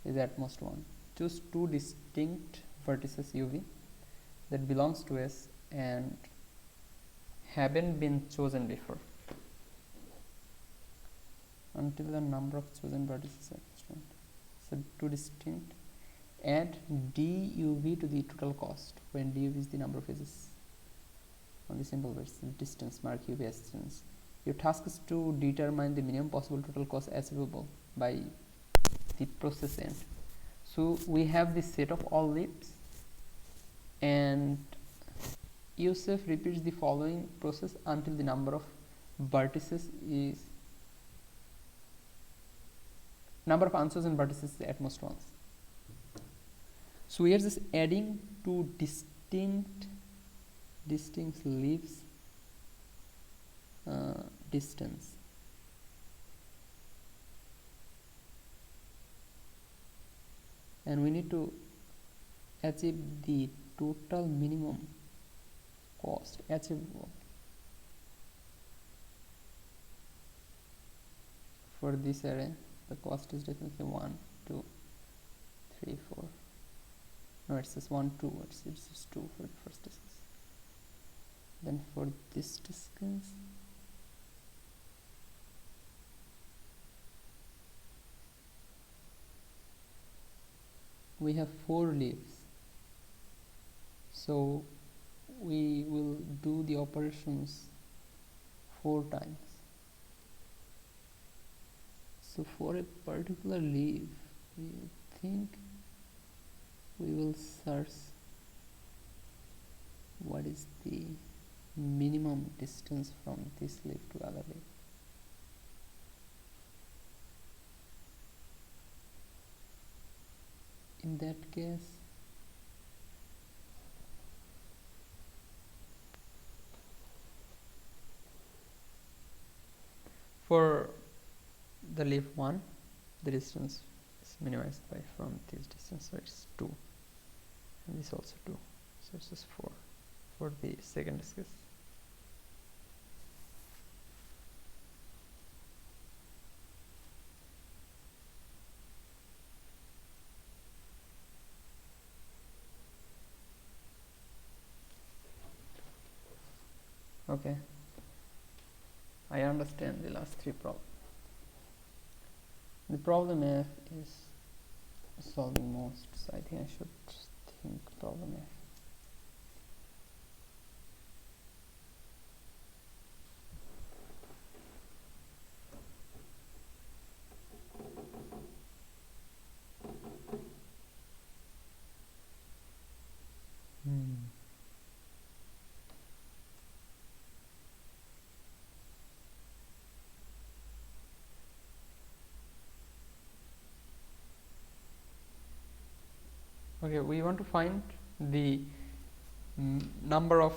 is at most 1. Choose two distinct vertices UV that belongs to S and haven't been chosen before until the number of chosen vertices at most 1. So two distinct. Add duv to the total cost when duv is the number of edges on the simple verse distance. Mark uv as distance. Your task is to determine the minimum possible total cost achievable by the process end. So we have the set of all leaves, and Yusuf repeats the following process until the number of vertices is number of unchosen vertices is at most once. So we are just adding two distinct leaves distance. And we need to achieve the total minimum cost achievable for this array. The cost is definitely 1, 2, 3, 4. No, it's just 1, 2. It's just 2 for the first distance. Then for this distance, we have 4 leaves. So we will do the operations 4 times. So for a particular leaf, we think we will search what is the minimum distance from this leaf to other leaf. In that case, for the leaf 1, the distance is minimized by from this distance, so it's 2, and this also 2, so it's just 4 for the second case. Okay, I understand the last 3 problems. The problem F is solving most, so I think I should think problem F. Okay, we want to find the number of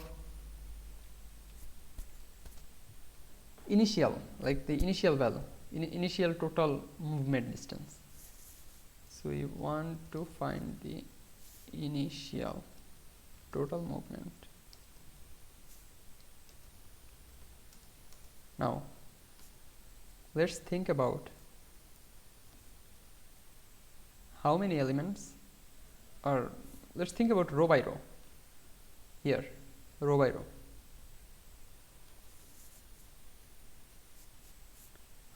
initial, like the initial value, initial total movement distance. So we want to find the initial total movement. Now let's think about how many elements, or let's think about row by row. Here, row by row.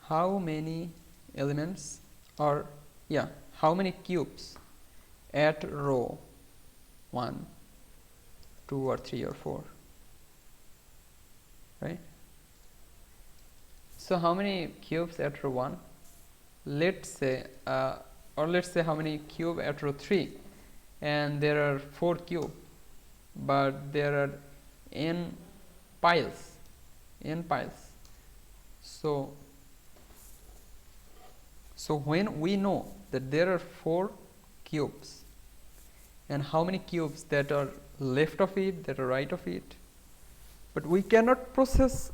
How many elements, or how many cubes at row 1, 2 or 3 or 4, right? So how many cubes at row 1? Let's say how many cube at row 3, and there are 4 cube, but there are n piles. So when we know that there are 4 cubes, and how many cubes that are left of it, that are right of it, but we cannot process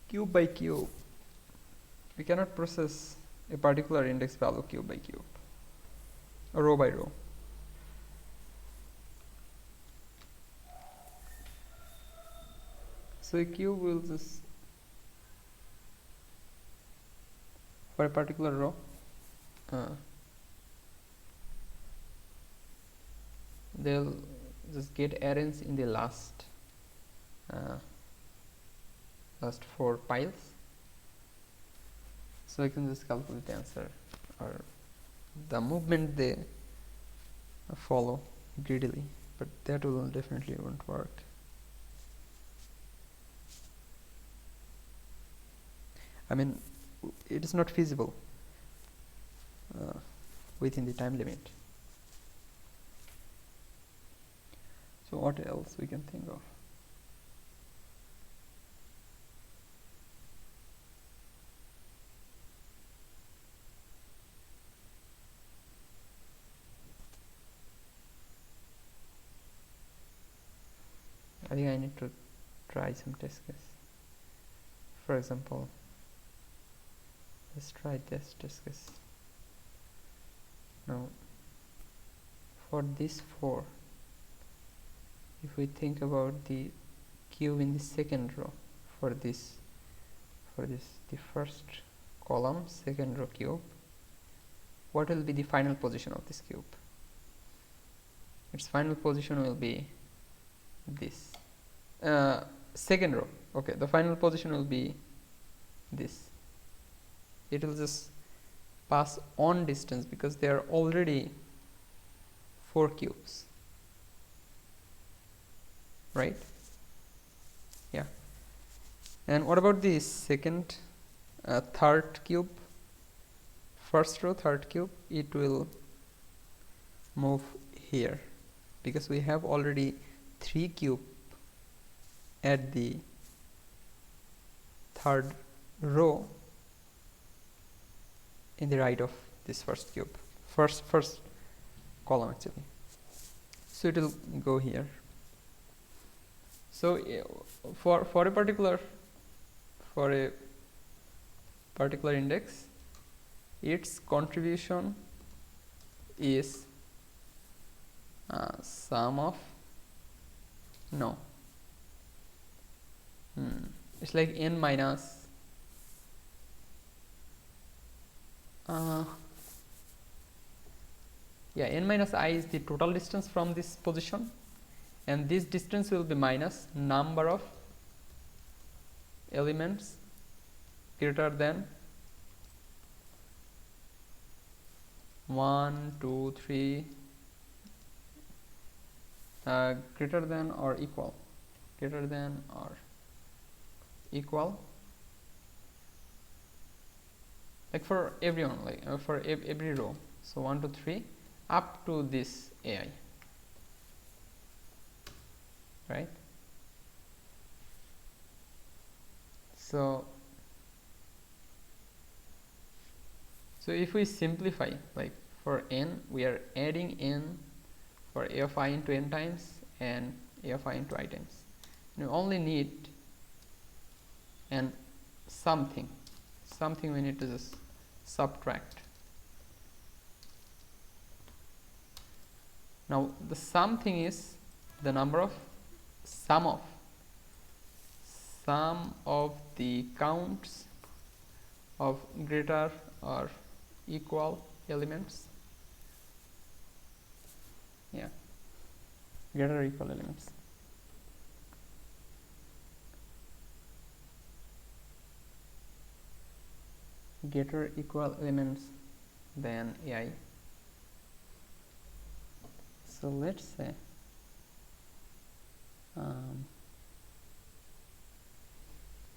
cube by cube. We cannot process a particular index value cube by cube or row by row. So a cube will just, for a particular row, they'll just get arranged in the last 4 piles. So I can just calculate the answer, or the movement they follow greedily, but that will definitely won't work. I mean, it is not feasible within the time limit. So what else we can think of? I think I need to try some test case. For example, let's try this test case. Now, for this 4, if we think about the cube in the second row, for this the first column, second row cube, what will be the final position of this cube? Its final position will be this. Second row, okay, the final position will be this. It will just pass on distance because there are already 4 cubes, right? Yeah. And what about the second, third cube? First row, third cube, it will move here because we have already 3 cube at the third row in the right of this first cube, first column actually. So it will go here. So for a particular index, its contribution is sum of it's like n minus n minus I is the total distance from this position, and this distance will be minus number of elements greater than 1, 2, 3, greater than or equal, like for everyone, like for every row. So 1, 2, 3 up to this AI, right? So if we simplify, like for n we are adding n for a of I into n times and a of I into I times. You only need and something we need to just subtract. Now the something is the number of sum of the counts of greater or equal elements. Yeah, greater or equal elements. Greater equal elements than AI. So let's say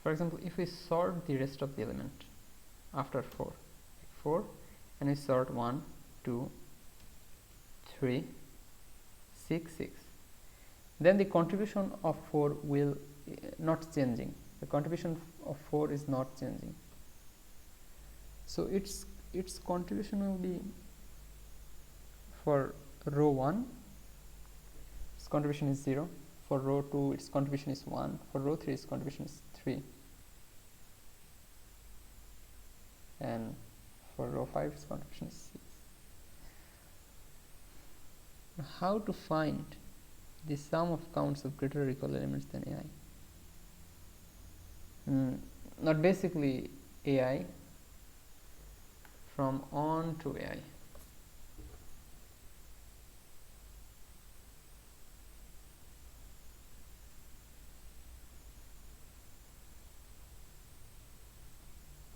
for example, if we sort the rest of the element after 4 and we sort 1 2 3 6 6, then the contribution of 4 will not changing. The contribution of 4 is not changing. So its contribution will be, for row 1 its contribution is 0, for row 2 its contribution is 1, for row 3 its contribution is 3, and for row 5 its contribution is 6. Now, how to find the sum of counts of greater or equal elements than AI? Not basically AI, from on to AI.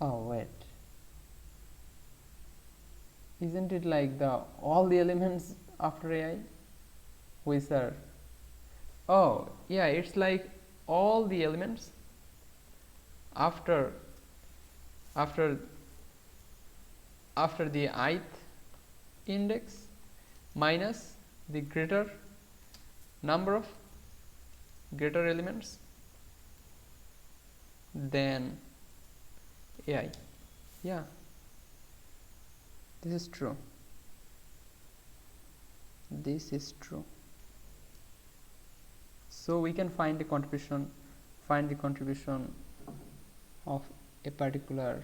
Oh wait, isn't it like all the elements after AI which are, oh yeah, it's like all the elements after the ith index minus the greater number of greater elements than AI. Yeah, this is true. This is true. So we can find the contribution of a particular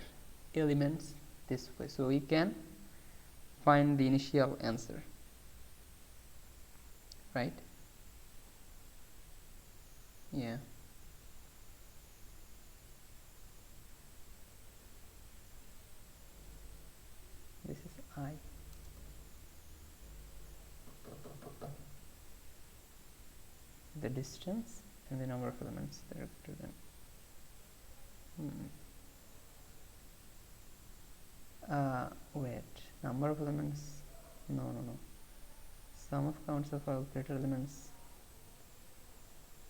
elements this way. So we can find the initial answer, right? Yeah. This is I. The distance and the number of elements that are greater than. Wait, number of elements, no. Sum of counts of all greater elements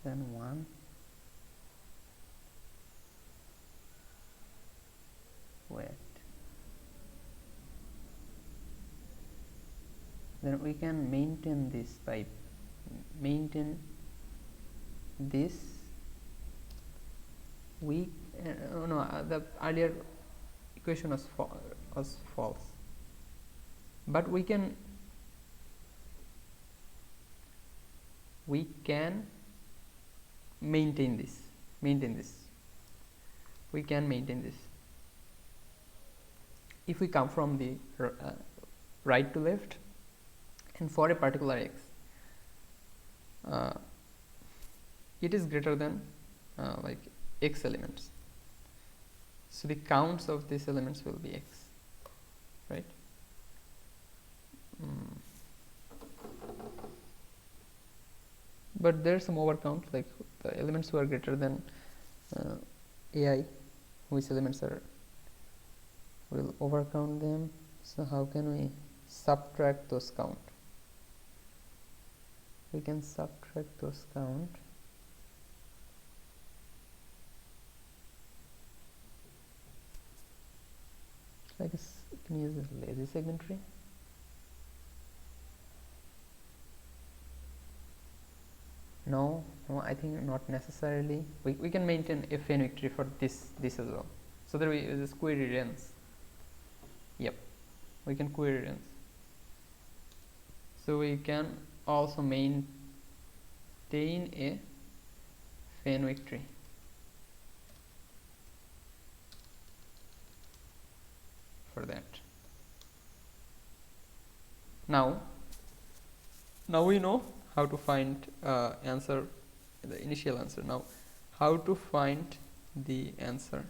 than 1. Wait, then we can maintain this by this. We the earlier equation was false, but we can maintain this. We can maintain this if we come from the right to left, and for a particular x it is greater than like x elements, so the counts of these elements will be x, right? But there's some overcount, like the elements who are greater than AI, which elements will overcount them. So how can we subtract those count? We can subtract those count like you can use a lazy segment tree. No, I think not necessarily. We can maintain a fenwick tree for this as well, so that we just query runs. Yep, we can query runs. So we can also maintain a Fenwick tree. For that. Now we know how to find answer, the initial answer. Now how to find the answer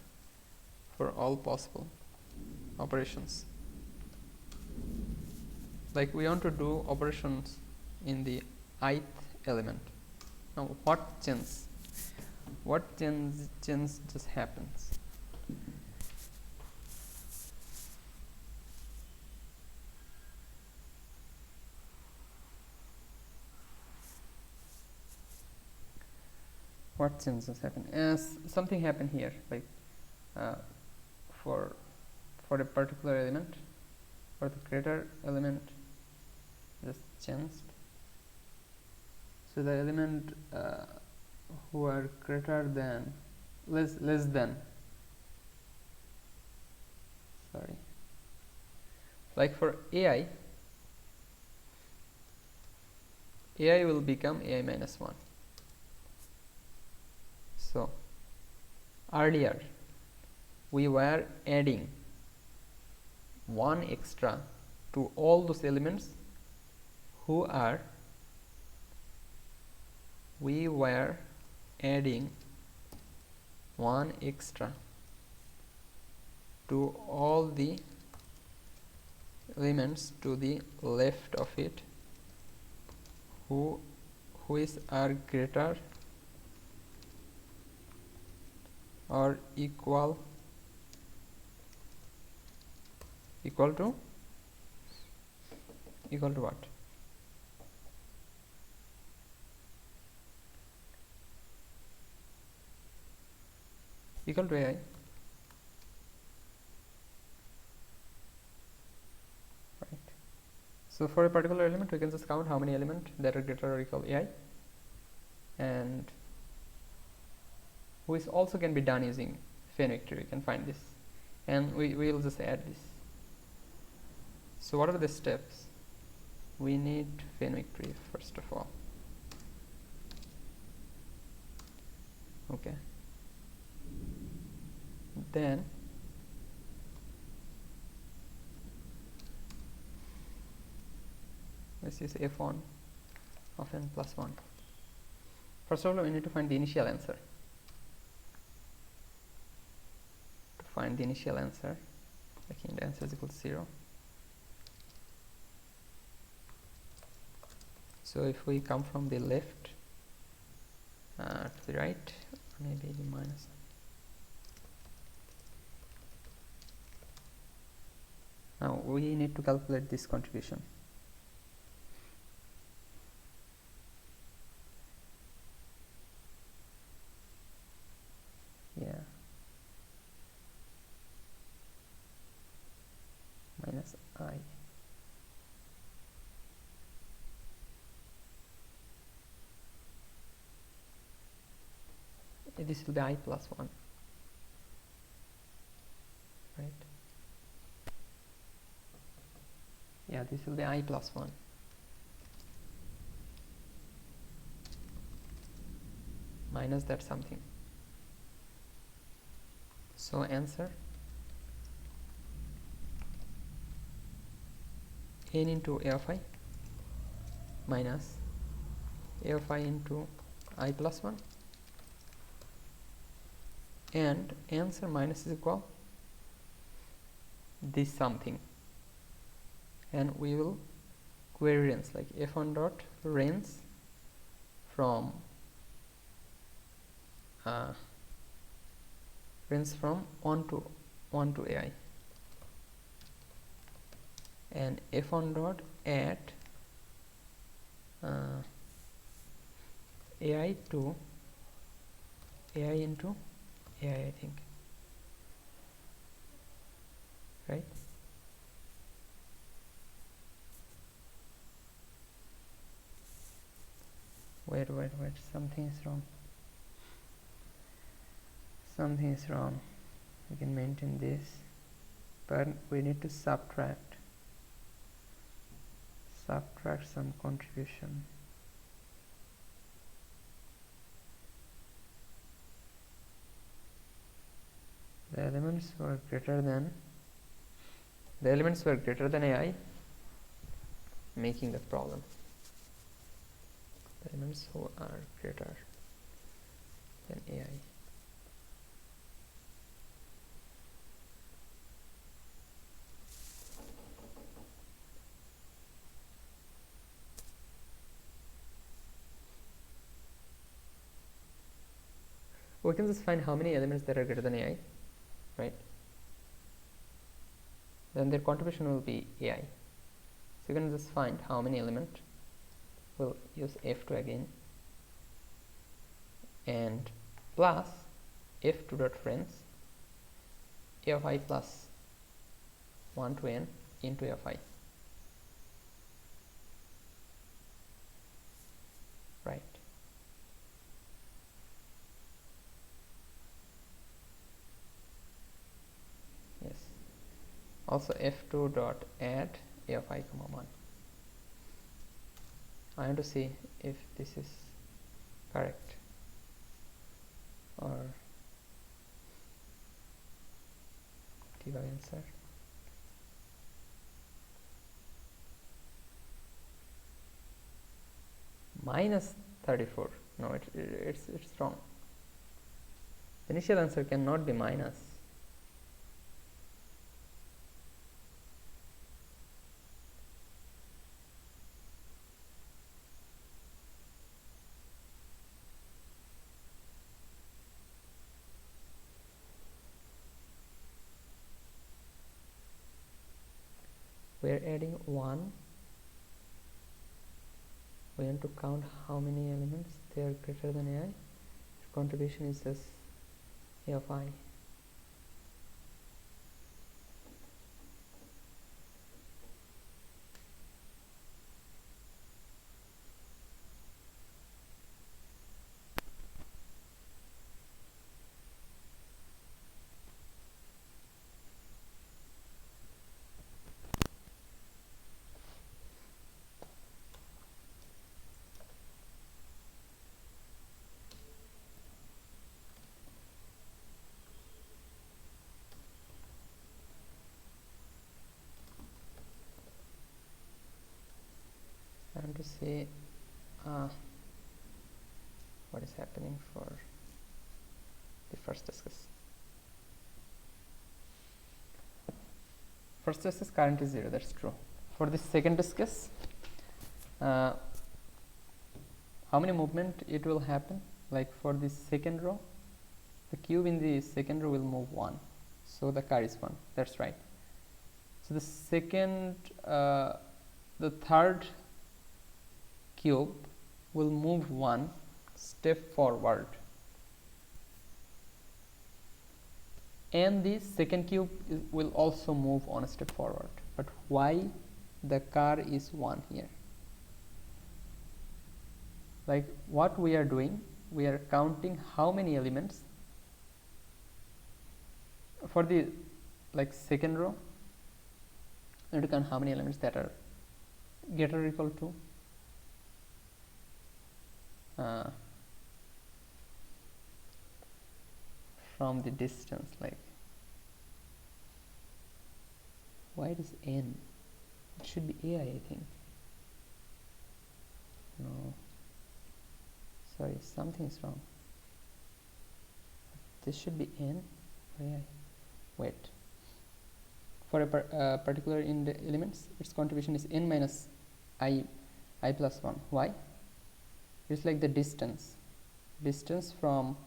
for all possible operations. Like we want to do operations in the ith element. Now what change just happens? What changes happen? As something happened here, like for a particular element, for the greater element just changed. So the element who are greater than, less than, sorry, like for AI will become AI minus 1. So earlier we were adding 1 extra to all those elements who are, we were adding 1 extra to all the elements to the left of it who are greater or equal to what? Equal to AI. Right. So for a particular element we can just count how many elements that are greater or equal AI, and which also can be done using Fenwick tree. We can find this, and we will just add this. So what are the steps? We need Fenwick tree first of all. Okay. Then let's use f1 of n plus 1. First of all, we need to find the initial answer. To find the initial answer, making the answer is equal to 0. So if we come from the left to the right, maybe the minus. Now we need to calculate this contribution. Yeah. Minus I. This will be I plus 1. Right? Yeah, this will be I plus 1. Minus that something. So answer n into a of I minus a of I into I plus 1, and answer minus is equal this something, and we will query range like f1 dot range from 1 to AI, and f1 dot add AI to AI into AI, I think, right? Wait, something is wrong. Something is wrong. We can maintain this, but we need to subtract subtract some contribution. The elements were greater than AI, making the problem. The elements who are greater than AI. We can just find how many elements that are greater than AI, right? Then their contribution will be AI. So you can just find how many elements. We'll use F2 again, and plus F2 dot friends A of I plus 1 to n into A of I. Right. Yes. Also F2 dot add A of I comma 1. I want to see if this is correct or give an answer. Minus 34. No, it's wrong. The initial answer cannot be minus. We are adding 1. We want to count how many elements they are greater than AI. Contribution is just A of I. I want to say what is happening for the first discuss. First discuss current is 0, that's true. For the second discuss, how many movement it will happen? Like for the second row, the cube in the second row will move 1, so the car is 1. That's right. So the second, the third cube will move 1 step forward, and the second cube will also move 1 step forward. But why the car is 1 here? Like what we are doing, we are counting how many elements for the second row. We have to count how many elements that are greater or equal to from the distance. Like why it is n? It should be AI, I think. No, sorry, something is wrong. This should be n or AI. Wait, for a particular in the elements, its contribution is n minus I plus 1. Why? It's like the distance from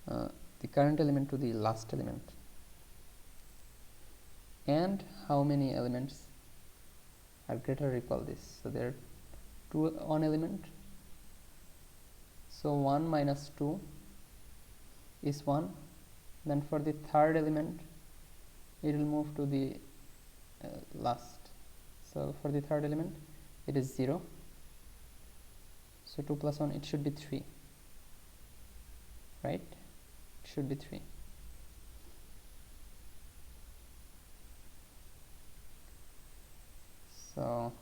the current element to the last element, and how many elements are greater or equal this. So there are 1 element, so 1 minus 2 is 1. Then for the third element, it will move to the last. So for the third element, it is 0. So 2 plus 1, it should be 3, right? It should be 3. So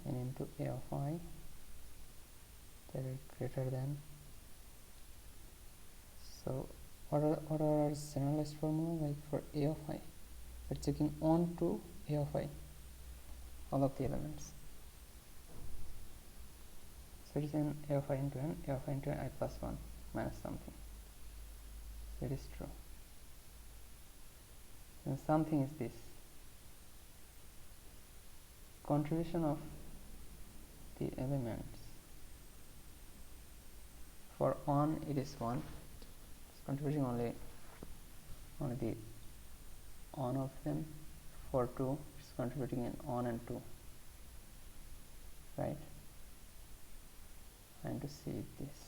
n into a of I that is greater than. So what are our generalized formula? Like for a of I, we're checking on to a of I, all of the elements. So it is n a of I into n, a of I into n, I plus 1 minus something. So it is true. And something is this contribution of the elements. For on it is 1. It's contributing only the on of them. For 2 it's contributing in on and 2, right? And to see this.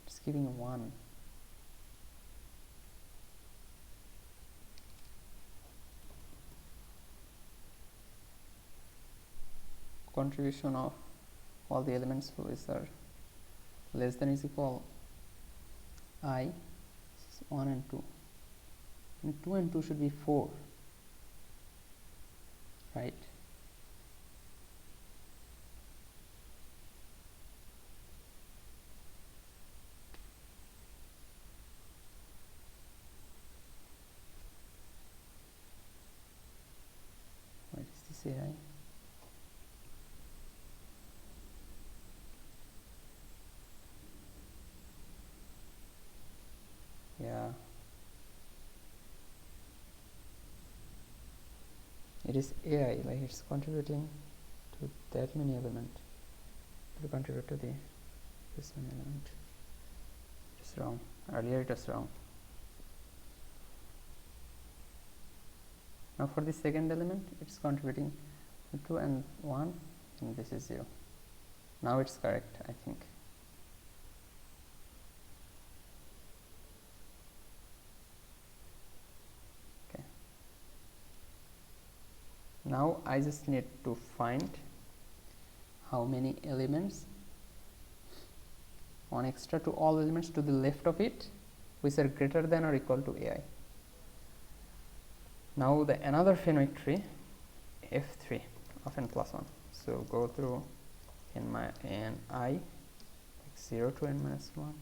It's giving 1. Contribution of all the elements which are less than is equal I, 1 and 2. And 2 and 2 should be 4, right? What is this AI? Yeah, it is AI, like it's contributing to that many elements, to contribute to this many element. It's wrong. Earlier it was wrong. Now for the second element, it's contributing 2 and 1, and this is 0. Now it's correct, I think. Okay. Now I just need to find how many elements, one extra to all elements to the left of it, which are greater than or equal to AI. Now the another Fenwick tree, F3 of n plus 1. So go through n I, like 0 to n minus 1.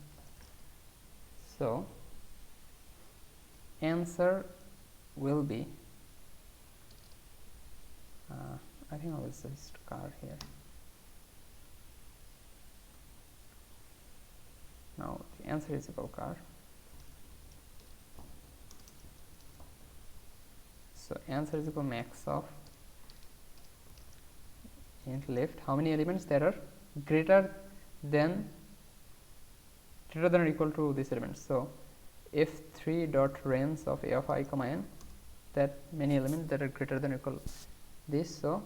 So answer will be, I think I will just car here. Now the answer is equal car. So answer is equal max of int left. How many elements there are greater than or equal to this element? So f3 dot range of a of I comma n, that many elements that are greater than or equal this. So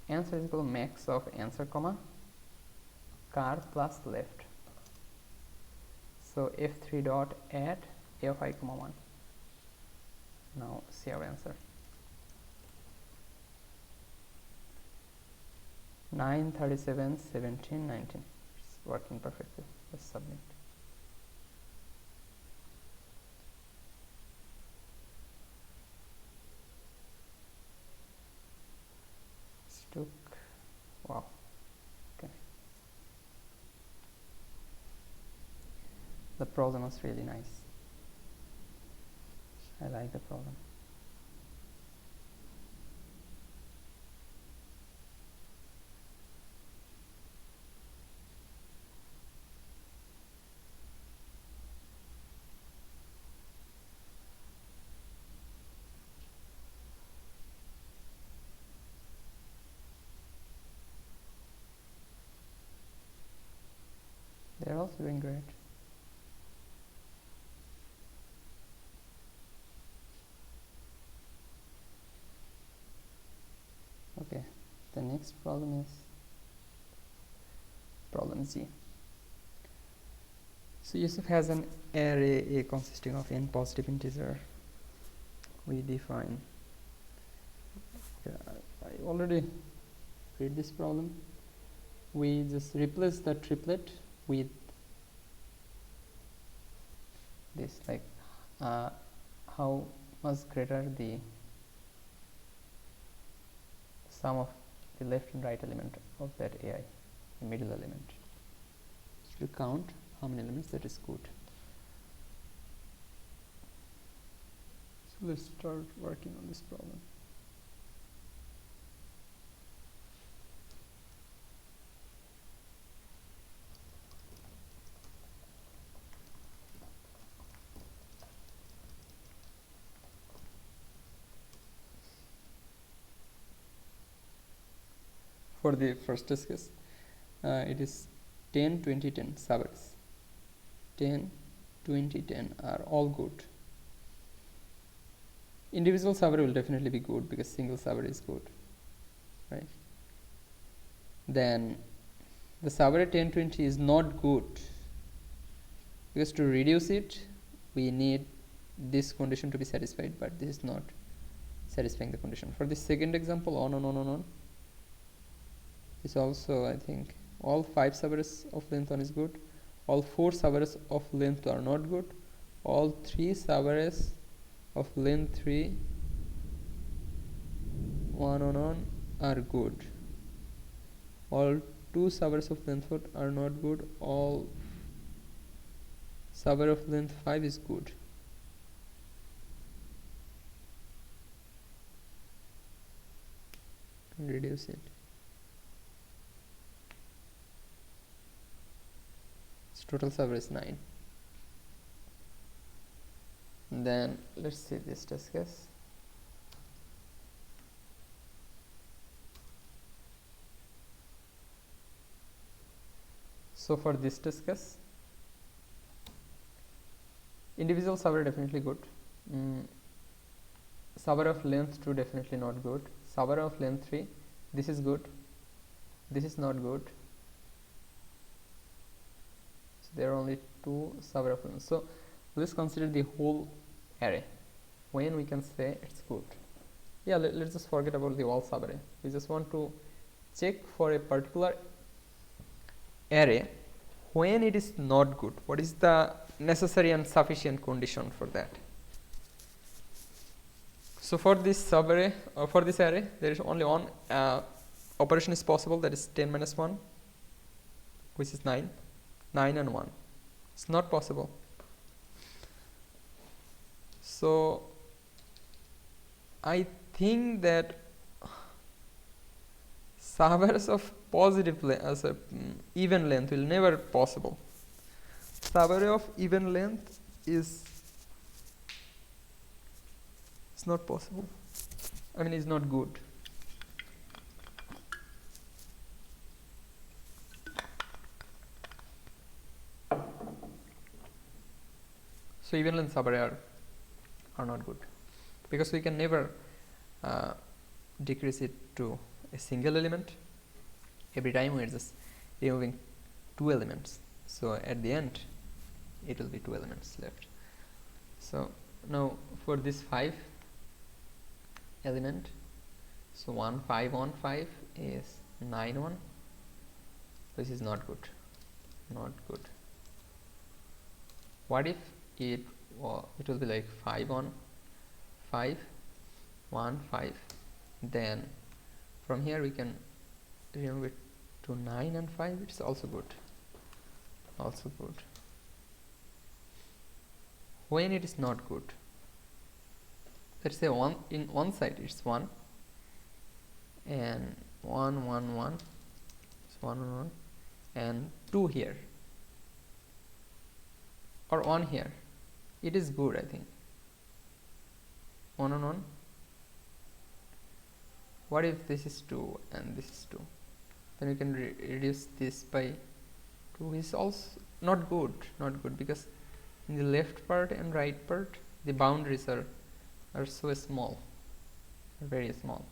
answer is equal max of answer comma car plus left. So f3 dot add a of I comma 1. Now see our answer. 9, 37, 17, 19. It's working perfectly. Let's submit. It took, wow. Okay. The problem was really nice. I like the problem. They're also doing great. Okay, the next problem is problem Z. So Yusuf has an array A consisting of n positive integer. We define Yeah, I already read this problem. We just replace the triplet with this, like how much greater the sum of the left and right element of that AI, the middle element. So to count how many elements, that is good. So let's start working on this problem. For the first test case, it is 10, 20, 10 suburbs. 10, 20, 10 are all good. Individual suburb will definitely be good because single suburb is good, right? Then the suburb 10, 20 is not good because to reduce it, we need this condition to be satisfied, but this is not satisfying the condition. For the second example, on is also, I think, all 5 suburbs of length 1 is good, all 4 suburbs of length 2 are not good, all 3 suburbs of length 3 on are good, all 2 suburbs of length 4 are not good, all suburb of length 5 is good. Reduce it. So total suburb is 9. Then let's see this test case. So for this test case, individual suburb definitely good. Suburb of length 2 definitely not good. Suburb of length 3, this is good. This is not good. So there are only 2 suburb of length. So let's consider the whole array. When we can say it's good? Yeah, let's just forget about the all subarray. We just want to check for a particular array when it is not good. What is the necessary and sufficient condition for that? So for this subarray, or for this array, there is only one operation is possible, that is 10 minus 1, which is 9. 9 and 1. It's not possible. So I think that suburbs of positive as a even length will never possible. Suburb of even length is not possible. I mean, it's not good. So even length subarray are not good because we can never decrease it to a single element. Every time we are just removing 2 elements, so at the end it will be 2 elements left. So now for this 5 element, so 1 5 1 5 is 9 1, which is not good. What if it will be like 5 1 5 1 5, then from here we can remove it to 9 and 5. It's also good. When it is not good, let's say in one side it's 1 and 1 1 1, so 1 1 1 and 2 here or 1 here, it is good. I think 1 1 1. What if this is 2 and this is 2? Then we can reduce this by 2. Is also not good because in the left part and right part the boundaries are so small, very small.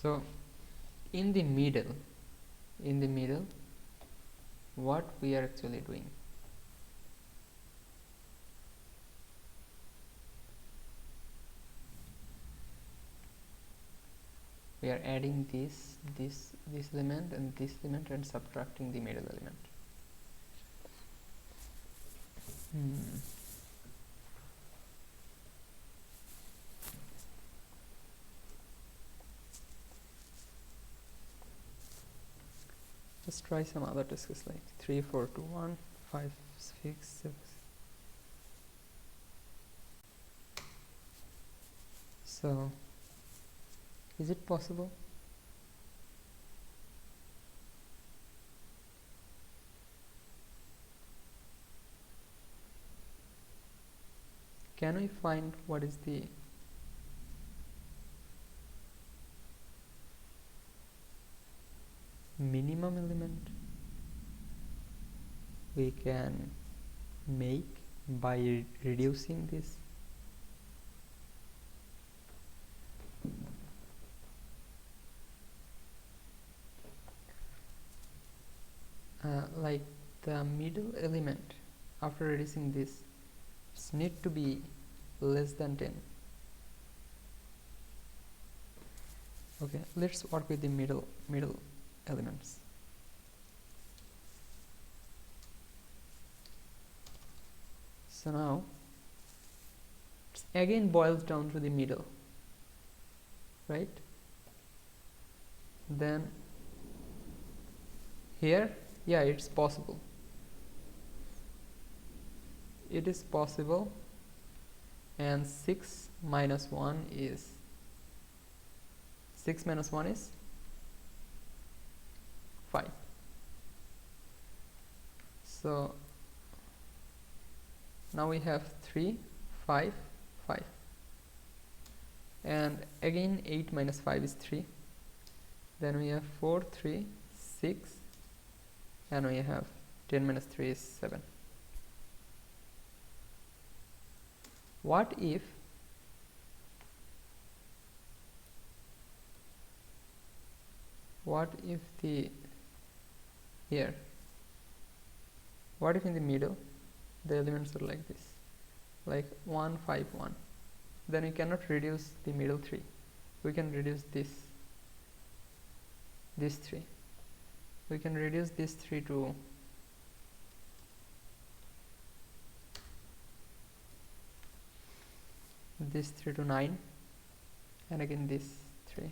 So in the middle, what we are actually doing, we are adding this element and this element and subtracting the middle element. Let's try some other tasks like 3, 4, 2, 1, 5, 6, 6. So, is it possible? Can we find what is the minimum element we can make by reducing this? Like the middle element after reducing this need to be less than 10. Okay, let's work with the middle elements. So now it again boils down to the middle, right? Then here, yeah, it's possible. It is possible, and 6 minus 1 is 5. So now we have 3, 5, 5, and again 8 minus 5 is 3. Then we have 4, 3, 6, and we have 10 minus 3 is 7. What if the here, what if in the middle the elements are like this, like 1, 5, 1? Then we cannot reduce the middle 3. We can reduce this 3. We can reduce this 3 to this 3 to 9, and again this 3.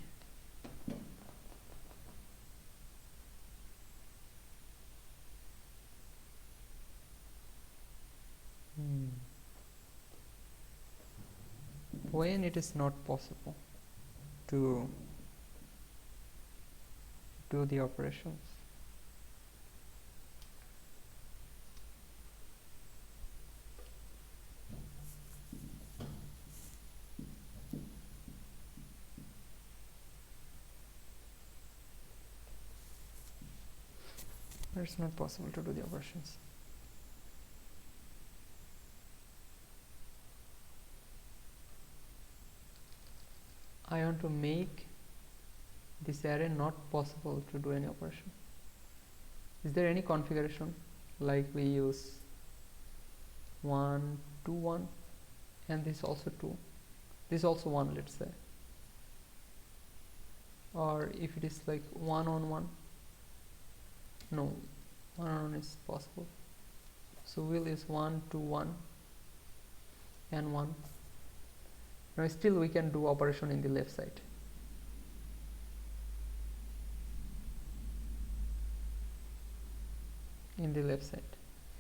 When it is not possible to do the operations, it's not possible to do the operations. I want to make this array not possible to do any operation. Is there any configuration like we use 1, 2, 1, and this also 2, this also 1, let's say, or if it is like 1 on 1? No, 1 on 1 is possible. So we'll use 1, 2, 1, and 1. Now still we can do operation in the left side.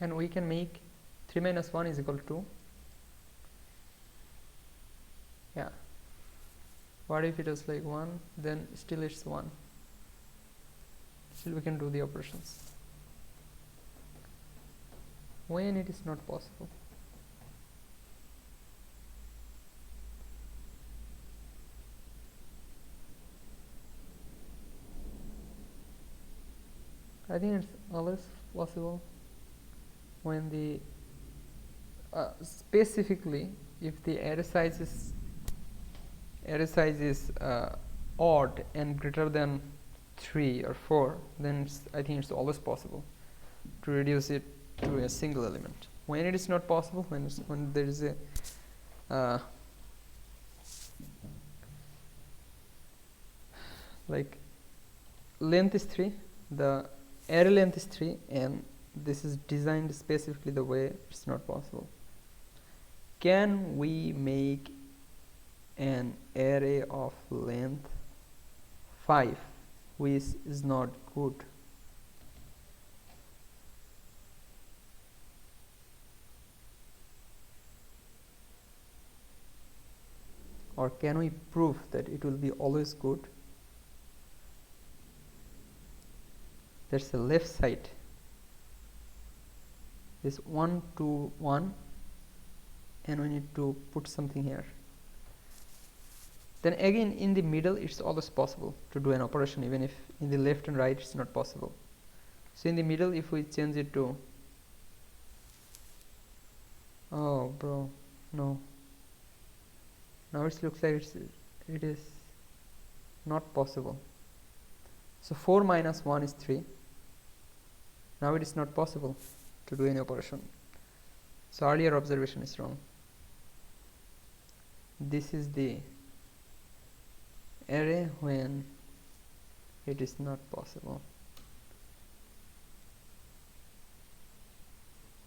And we can make 3 minus 1 is equal to, yeah, what if it is like 1, then still it's 1. Still we can do the operations. When it is not possible, I think it's always possible when the specifically if the array size is odd and greater than 3 or 4, then I think it's always possible to reduce it to a single element. When it is not possible, when there is a like length is 3, the array length is 3, and this is designed specifically the way it's not possible. Can we make an array of length 5 which is not good? Or can we prove that it will be always good? There's a left side, this 1 to 1, and we need to put something here. Then again in the middle it's always possible to do an operation, even if in the left and right it's not possible. So in the middle, if we change it to, oh bro, no, now it looks like it is not possible. So 4 minus 1 is 3. Now it is not possible to do any operation. So earlier observation is wrong. This is the array when it is not possible.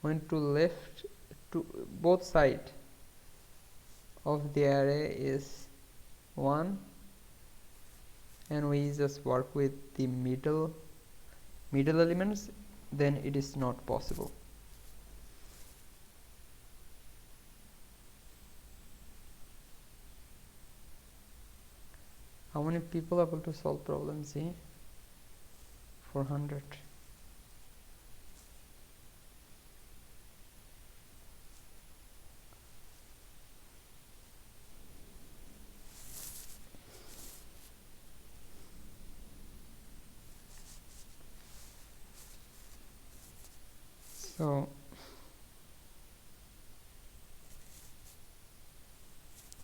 When to left, to both side of the array is 1, and we just work with the middle elements, then it is not possible. How many people are able to solve problem Z? 400. So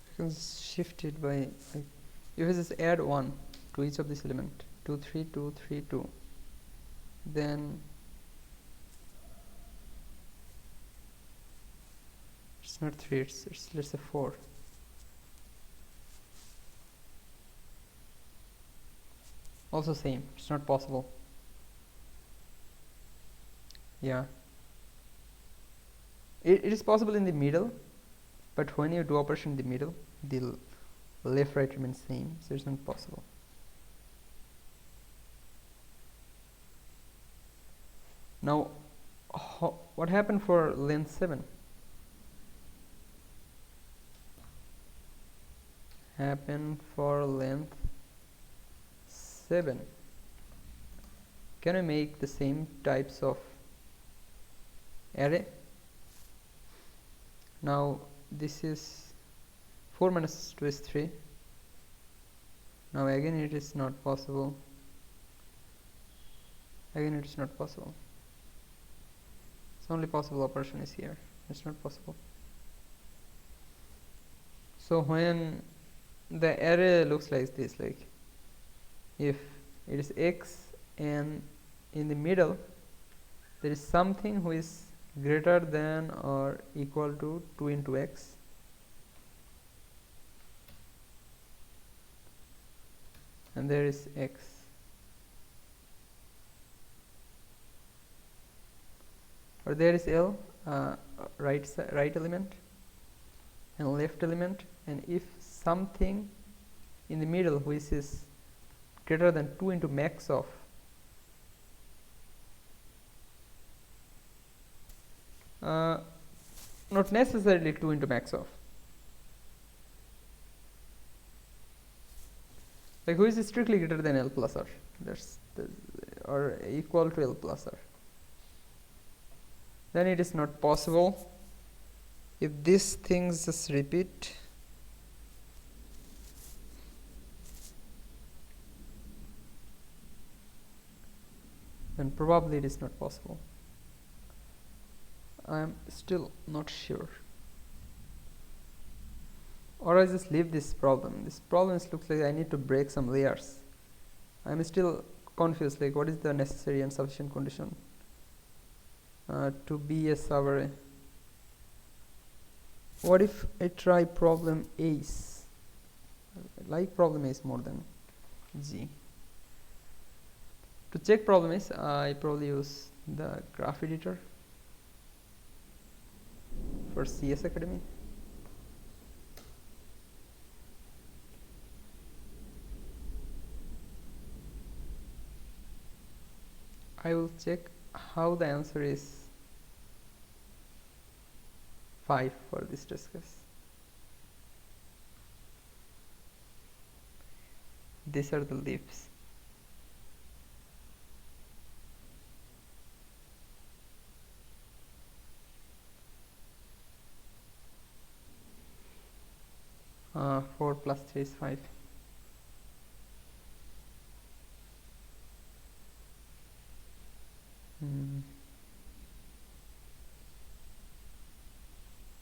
you can shift it by, like, if you just add 1 to each of this element, 2 3 2 3 2, then it's not 3, it's let's say 4. Also same, it's not possible. Yeah, it is possible in the middle, but when you do operation in the middle, the left right remains same, so it's not possible. Now what happened for length 7? Happen for length 7. Can I make the same types of array? Now this is 4 minus 2 is 3. Now again it is not possible. Again it is not possible. The only possible operation is here. It's not possible. So when the array looks like this, like if it is x and in the middle there is something which is greater than or equal to 2 into x, and there is x. Or there is L, right element and left element, and if something in the middle which is greater than 2 into max of not necessarily 2 into max of, like who is strictly greater than L plus R, or equal to L plus R, then it is not possible. If these things just repeat, then probably it is not possible. I am still not sure. or I just leave this problem. This problem looks like I need to break some layers. I'm still confused, like what is the necessary and sufficient condition to be a subarray. What if I try problem Ace? I like problem Ace more than G. To check problem Ace, I probably use the graph editor for CS Academy. I will check how the answer is 5 for this test case. These are the leaves. Uh, 4 plus 3 is 5.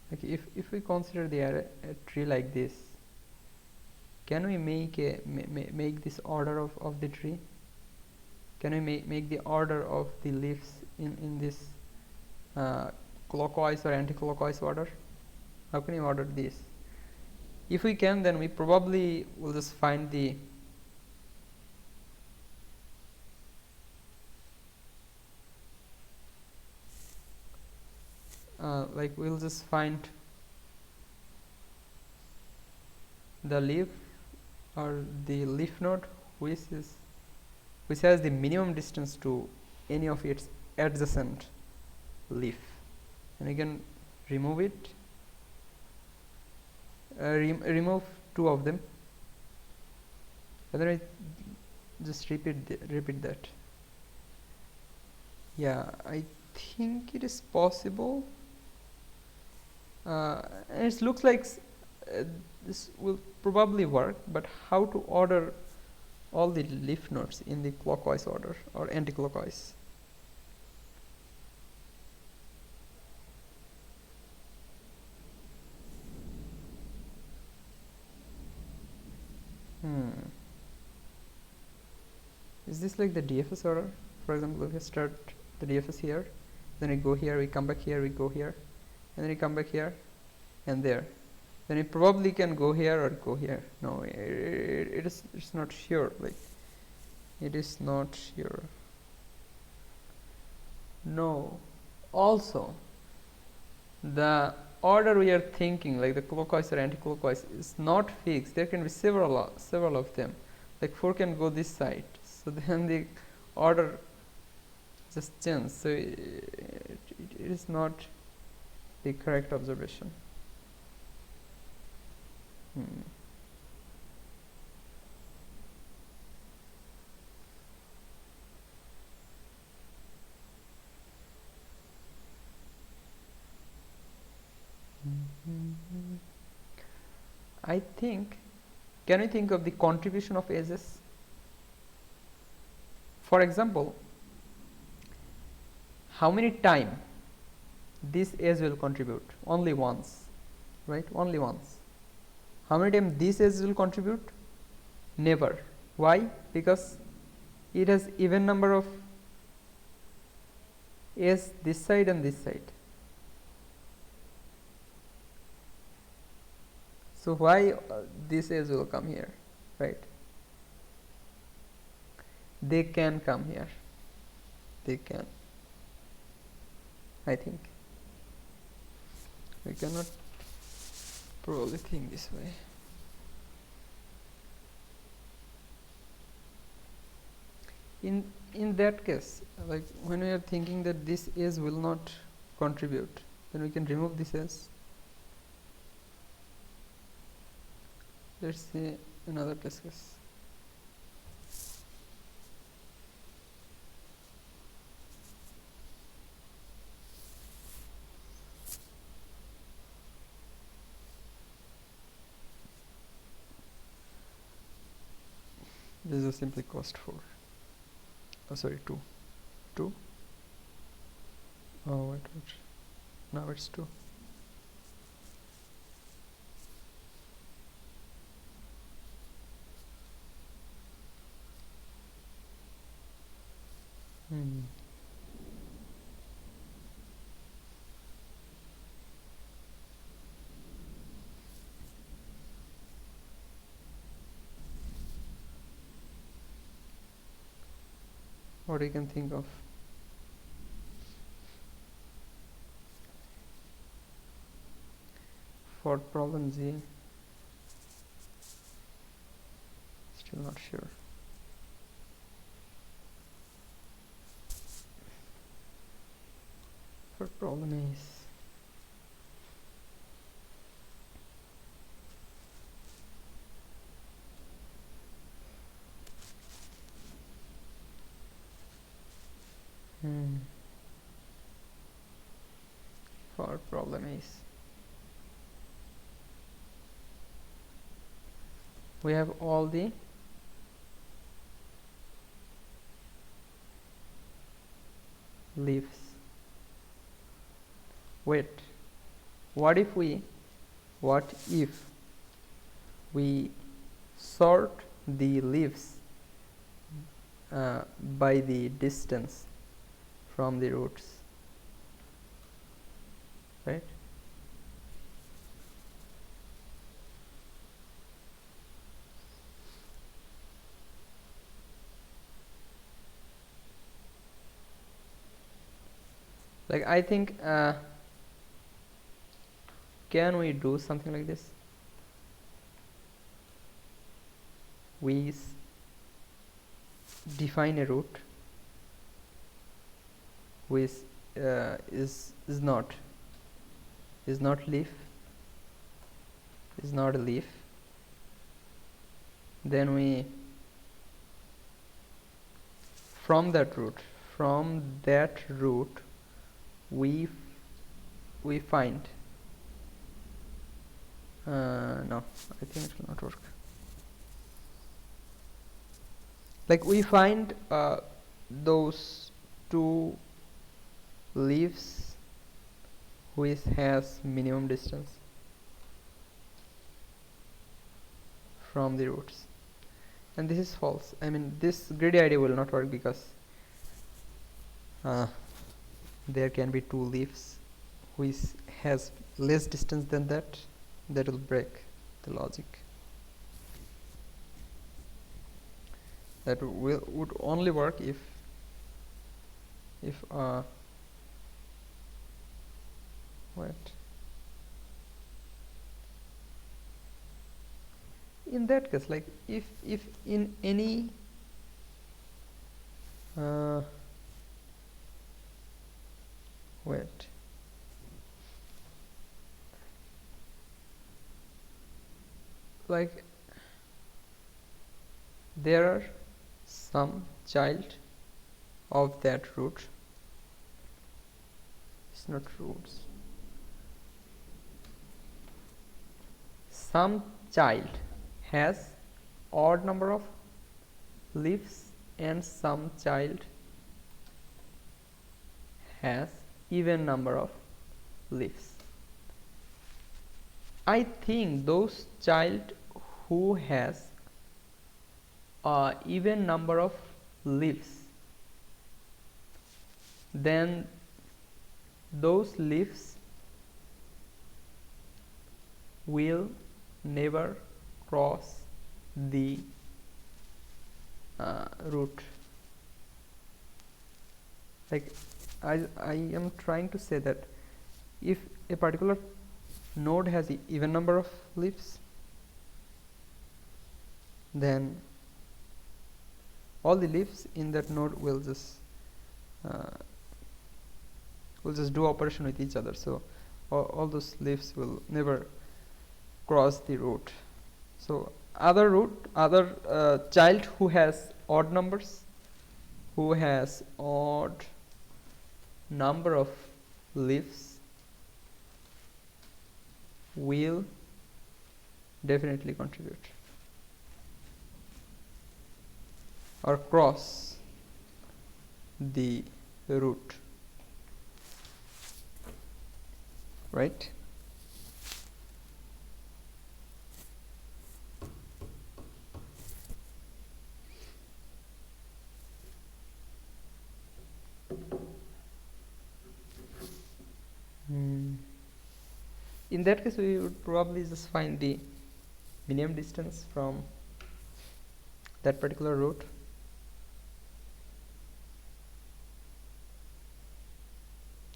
Like if we consider the array, a tree like this, can we make make this order of the tree? Can we make the order of the leaves in this clockwise or anti-clockwise order? How can you order this? If we can, then we probably will just find the like we'll just find the leaf or the leaf node which has the minimum distance to any of its adjacent leaf, and we can remove it, remove 2 of them, and then I just repeat that. Yeah, I think it is possible. And it looks like this will probably work, but how to order all the leaf nodes in the clockwise order or anti-clockwise? Is this like the DFS order? For example, if we start the DFS here, then we go here, we come back here, we go here, and then we come back here and there. Then it probably can go here or go here. No, it's not sure. Like it is not sure. No. Also, the order we are thinking, like the clockwise or anti-clockwise, is not fixed. There can be several of them. Like 4 can go this side, so then the order just changes. So it is not the correct observation. I think, can we think of the contribution of edges? For example, how many times this edge will contribute? Only once, right? Only once. How many times this edge will contribute? Never. Why? Because it has even number of edges this side and this side. So why this edge will come here, right? They can come here. They can. I think. We cannot probably think this way. In that case, like when we are thinking that this edge will not contribute, then we can remove this edge. Let's see another test case. This is simply cost 4. Oh, sorry, 2. 2? Oh, wait. Now it's 2. what you can think of. For problem Z, still not sure. For problem is for problem is we have all the leaves. Wait, what if we sort the leaves by the distance from the roots, right? Like, I think can we do something like this? We define a root which is not leaf, is not a leaf. Then we from that root we find no, I think it will not work. Like, we find those two leaves which has minimum distance from the roots, and this is false. I mean, this greedy idea will not work because there can be two leaves which has less distance than that. That will break the logic. That would only work if wait, in that case, like, if in any wait, like, there are some child of that root, it's not roots, some child has odd number of leaves and some child has even number of leaves. I think those child who has even number of leaves, then those leaves will never cross the root. Like, I am trying to say that if a particular node has even number of leaves, then all the leaves in that node will just do operation with each other. So all those leaves will never cross the root. So other child who has odd numbers, who has odd number of leaves, will definitely contribute or cross the root, right? In that case, we would probably just find the minimum distance from that particular root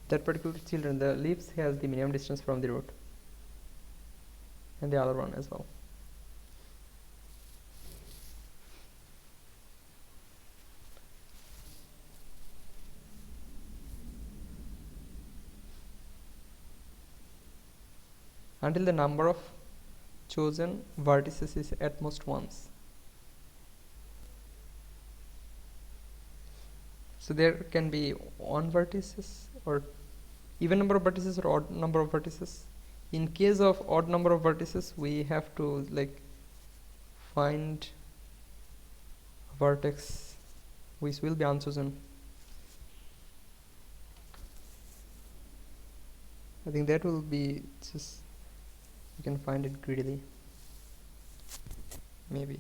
that particular children, the leaves has the minimum distance from the root, and the other one as well. Until the number of chosen vertices is at most once. So there can be one vertices or even number of vertices or odd number of vertices. In case of odd number of vertices, we have to like find a vertex which will be unchosen. I think that will be just, you can find it greedily, maybe.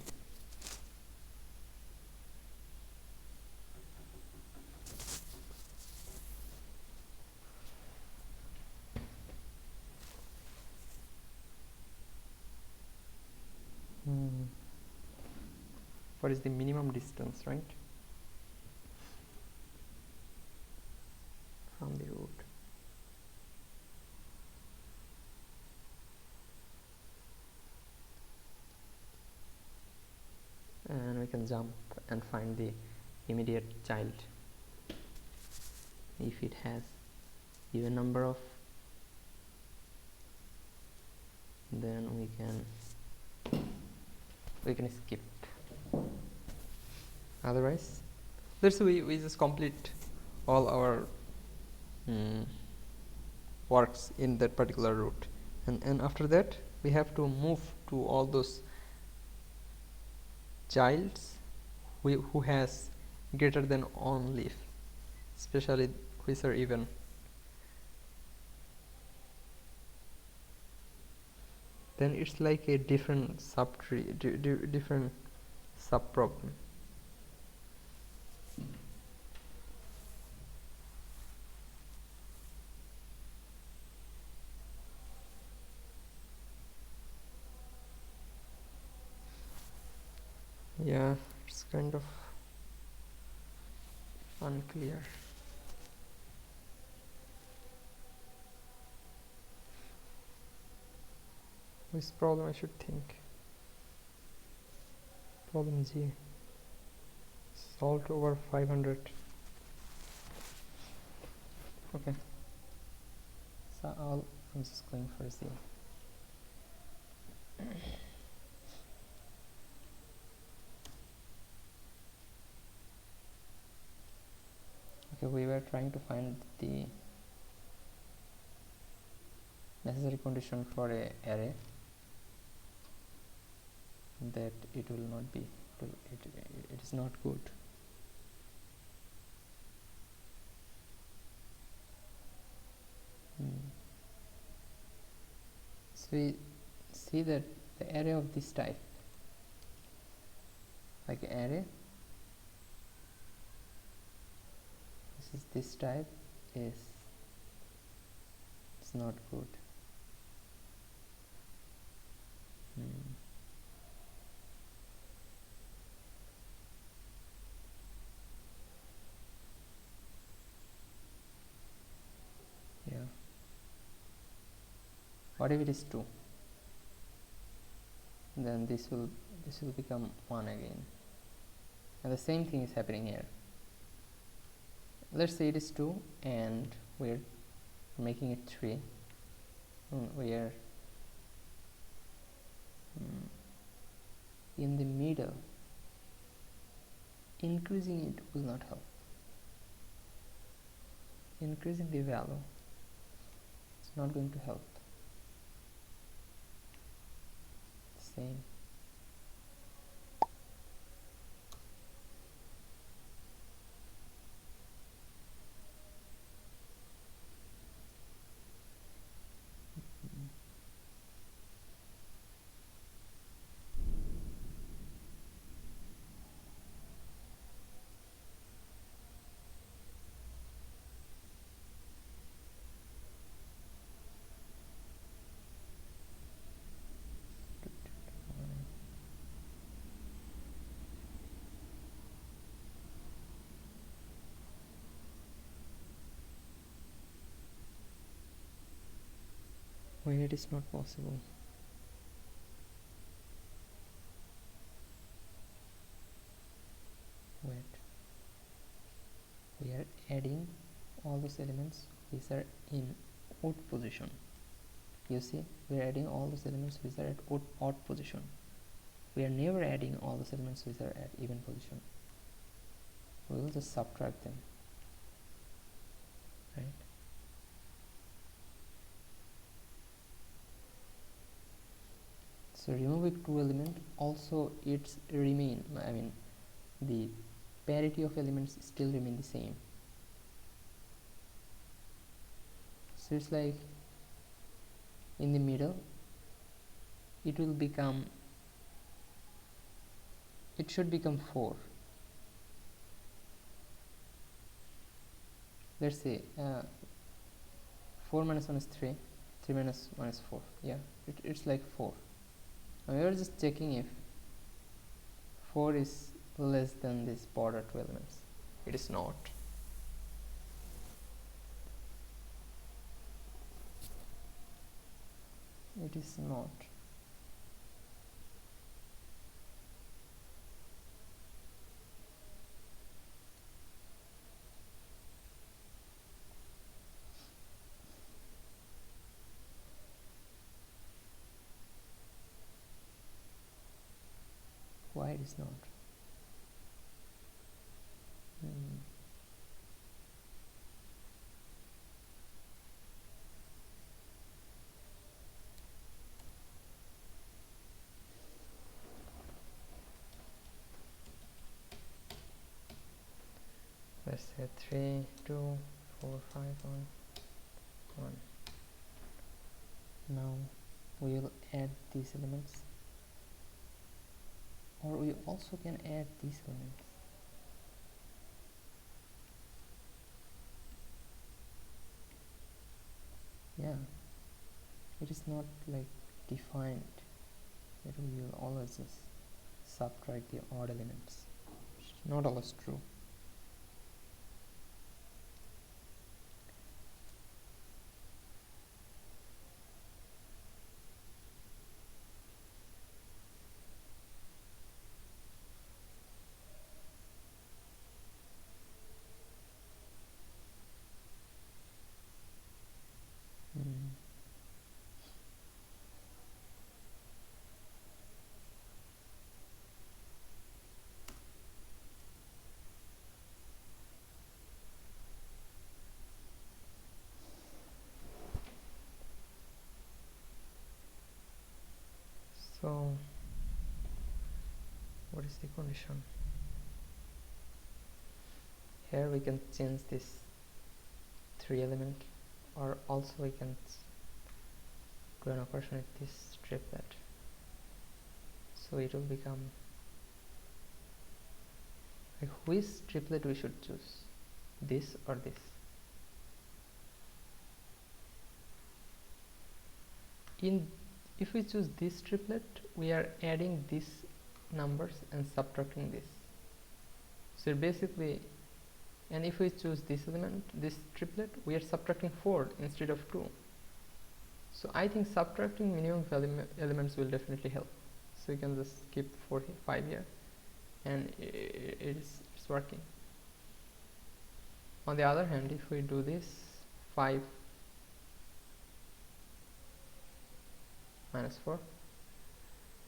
What is the minimum distance, right, from the root? And we can jump and find the immediate child. If it has even number of, then we can skip. Otherwise, let's say we just complete all our works in that particular root, and after that we have to move to all those childs who has greater than one leaf, especially which are even. Then it's like a different subtree, different subproblem. Yeah, it's kind of unclear. Which problem I should think? Problem G. Solved over 500. Okay. So I'm just going for Z. Okay, we were trying to find the necessary condition for a array that it will not be, it is not good. So we see that the array of this type, like array, this type is it's not good. Yeah. What if it is 2? Then this will become 1 again, and the same thing is happening here. Let's say it is 2 and we're making it 3. We are in the middle. Increasing it will not help. Increasing the value, it's not going to help. Same. is not possible. Wait, we are adding all those elements which are in odd position. You see, we are adding all those elements which are at odd position. We are never adding all those elements which are at even position. We will just subtract them, right? So removing two element also it's remain, I mean the parity of elements still remain the same. So it's like in the middle it will become, it should become 4. Let's say 4 minus 1 is 3, 3 minus 1 is 4. Yeah, it's like 4. Now we are just checking if 4 is less than this border 2 elements. It is not. It is not. Why it is not? Let's say 3, 2, 4, 5, 1, 1. Now we will add these elements, or we also can add these elements. Yeah, it is not like defined that we will always just subtract the odd elements. It's not always true. So what is the condition? Here we can change this 3 element, or also we can do an operation with this triplet. So it will become, like, which triplet we should choose, this or this? If we choose this triplet, we are adding these numbers and subtracting this. So basically, and if we choose this element, this triplet, we are subtracting 4 instead of 2. So I think subtracting minimum value elements will definitely help. So you can just keep 4 here, 5 here, and it's working. On the other hand, if we do this 5 minus 4,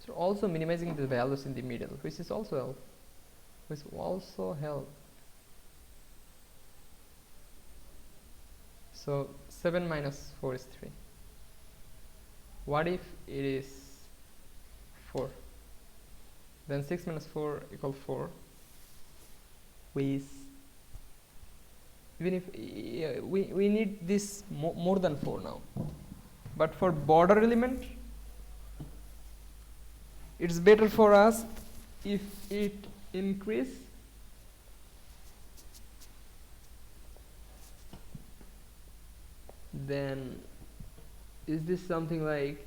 so also minimizing the values in the middle, which is also help. So 7 minus 4 is 3. What if it is 4? Then 6 minus 4 equals 4. With even if we need this more than 4 now, but for border element, it's better for us if it increase then is this something like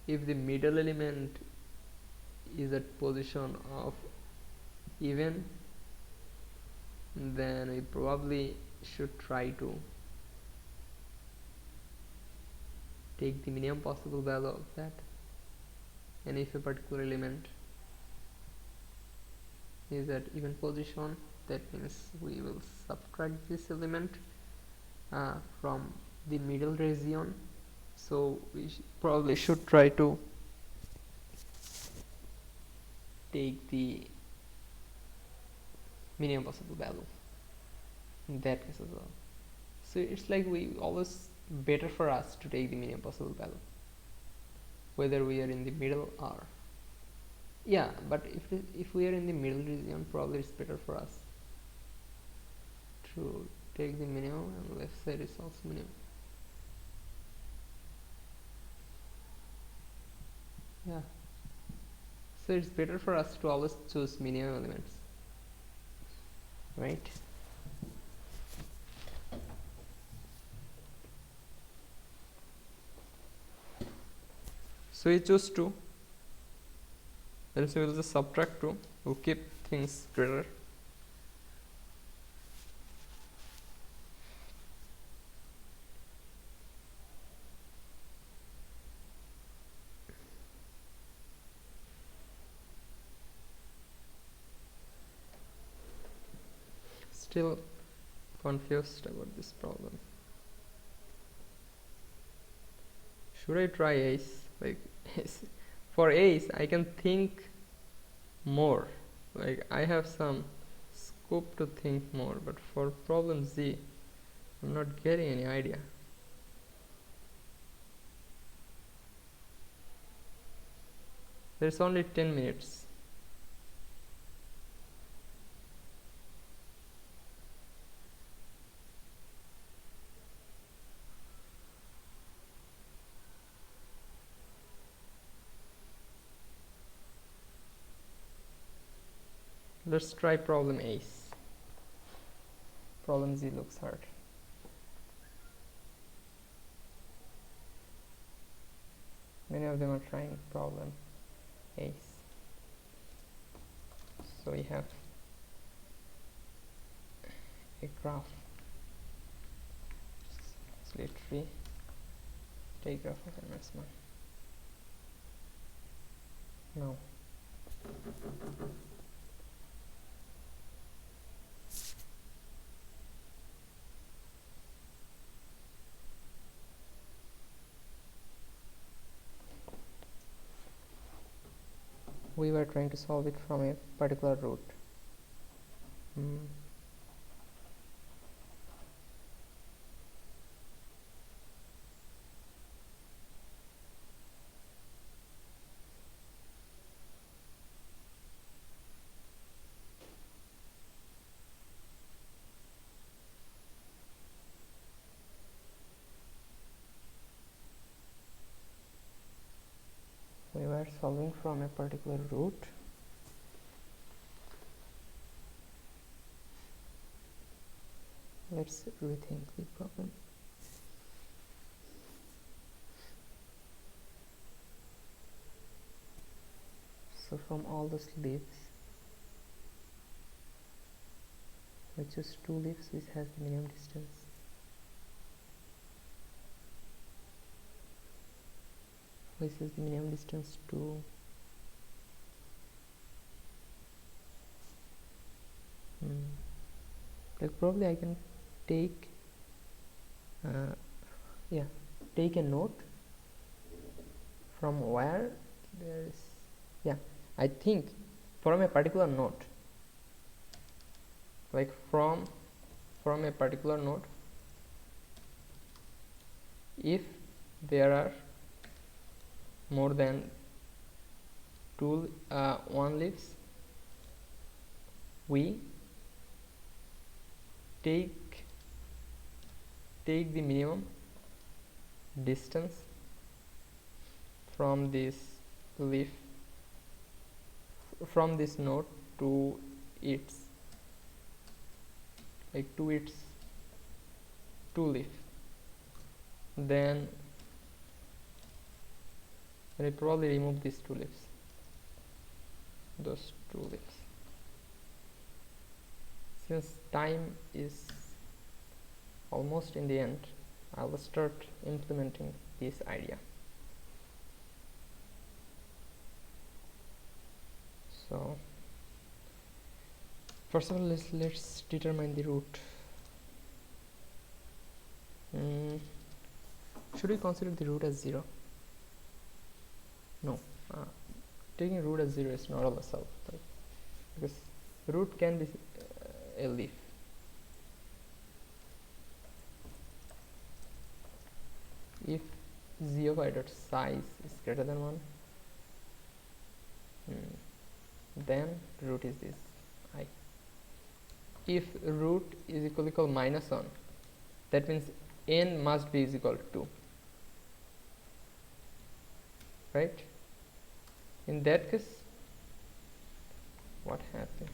if the middle element is at position of even, then we probably should try to take the minimum possible value of that, and if a particular element is at even position, that means we will subtract this element from the middle region. So we probably should try to take the minimum possible value in that case as well. So it's like we always better for us to take the minimum possible value, whether we are in the middle or but if we are in the middle region, probably it's better for us to take the minimum, and left side is also minimum. So it's better for us to always choose minimum elements, right? So we choose 2, then we will just subtract 2, we'll keep things greater. Still confused about this problem. Should I try ace? Like for ace I can think more, like I have some scope to think more, but for problem Z I'm not getting any idea. There's only 10 minutes. Let's try problem ace. Problem Z looks hard. Many of them are trying problem ace. So we have a graph. Select tree. Take graph of MS1. Now we were trying to solve it from a particular root. We were solving from a particular root. Let's rethink the problem. So from all those leaves, we choose 2 leaves which has the minimum distance. Which is the minimum distance to like probably I can take take a node from where there is I think from a particular node, like from a particular node, if there are more than 1 leaves, we take the minimum distance from this leaf, from this node to its, like to its 2 leaf. Then I probably remove these 2 leaves, those 2 leaves. Since time is almost in the end, I will start implementing this idea. So first of all, let's determine the root. Should we consider the root as 0? No. Taking root as 0 is not always solved, right? Because root can be a leaf. If z of I dot size is greater than 1, then root is this I. If root is equal minus 1, that means n must be is equal to 2, right? In that case, what happened?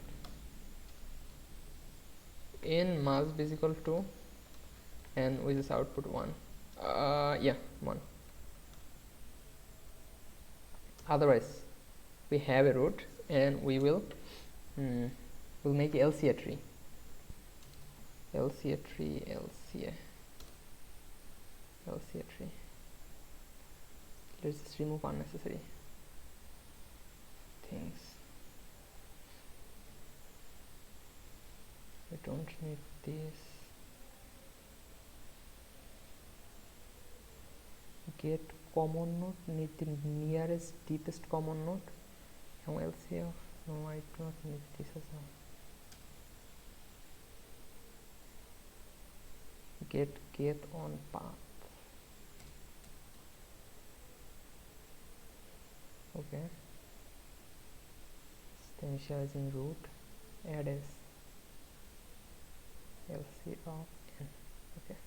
N must be is equal to 2 and with this output 1. Yeah, 1. Otherwise we have a root and we will we'll make LCA tree. LCA tree. Let's just remove unnecessary things. I don't need this. Get common node, need the nearest deepest common node. And LCA of, no, I do not need this as well. Get on path. Okay. Initializing root, add as LC of n. Okay.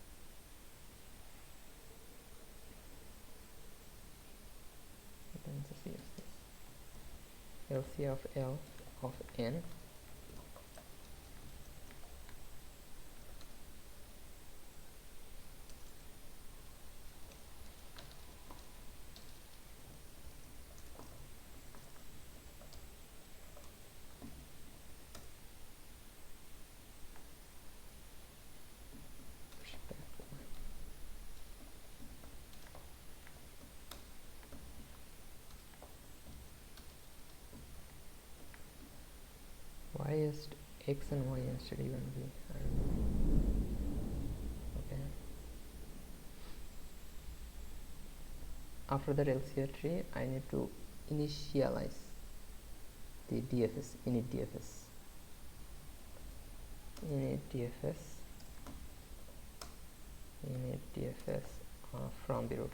Then just use this. LC of L of n. Why is x and y instead even b? I don't know. Okay. After that LCA tree, I need to initialize the DFS, init DFS from the root.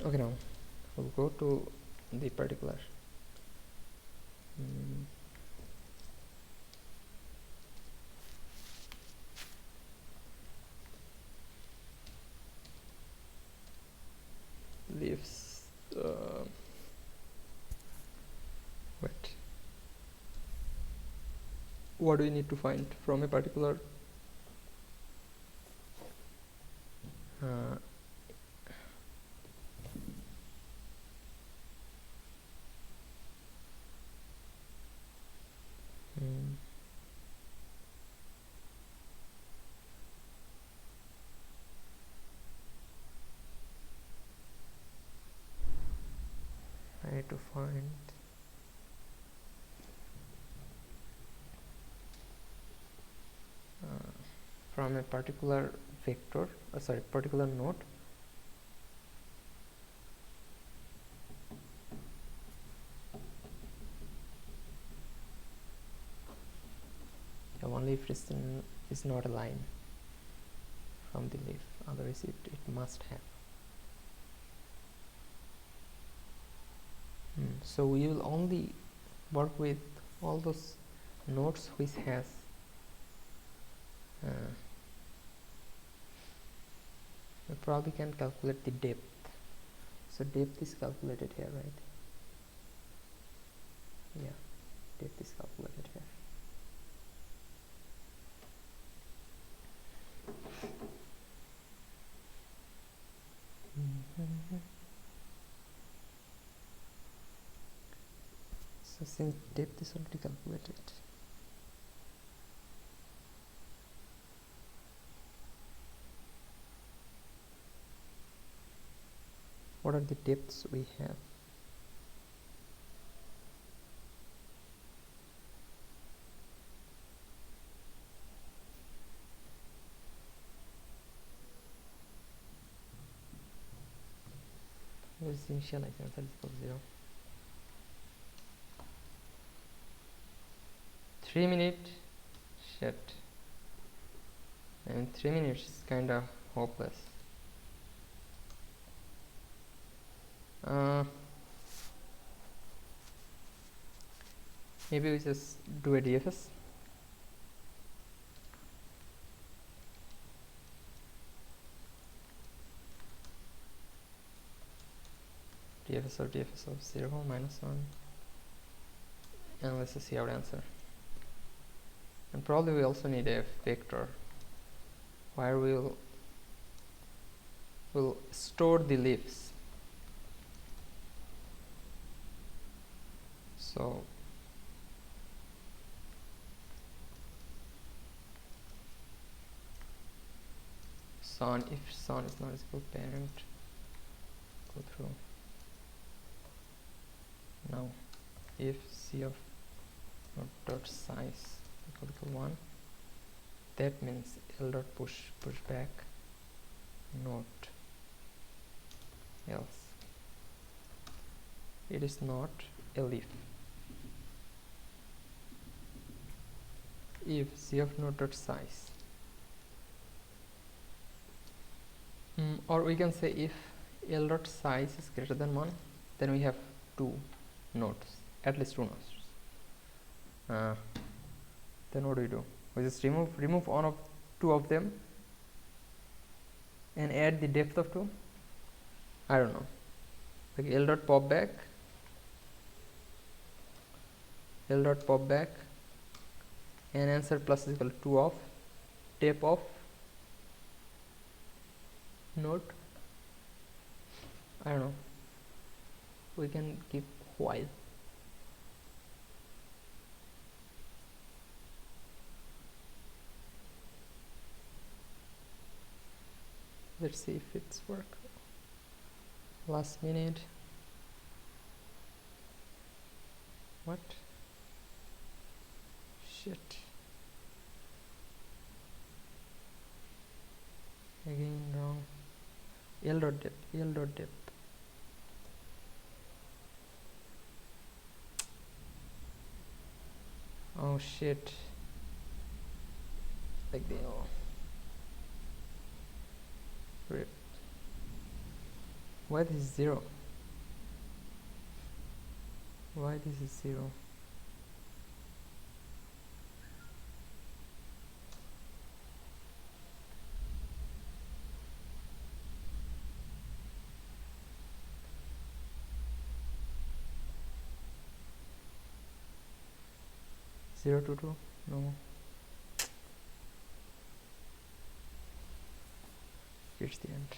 Okay, now we'll go to the particular leaves. Wait. What do we need to find from a particular I need to find from a particular vector, particular node, only if it is not a line from the leaf, otherwise it must have. So we will only work with all those nodes which has we probably can calculate the depth. So depth is calculated here, right? Yeah, depth is calculated here. So since depth is already calculated, are the depths we have? What is initializing? That is equal to 0. 3 minutes. Shit. And 3 minutes is kinda hopeless. Maybe we just do a DFS. DFS of 0 minus 1, and let's just see our answer. And probably we also need a vector where we'll store the leaves. So son, if son is not equal parent, go through. Now if c of dot size equal to 1, that means L dot push back not else. It is not a leaf. If c of node dot size, or we can say if L dot size is greater than 1, then we have 2 nodes, at least 2 nodes. Then what do? We just remove one of 2 of them and add the depth of 2. I don't know, like L dot pop back, and answer plus is equal to 2 of depth of node. I don't know, we can keep while. Let's see if it's work. Last minute. What? Shit. Again wrong. L dot depth. Oh shit. Like the rip. Why this is 0? Why this is 0? Zero to 2? No. It's the end.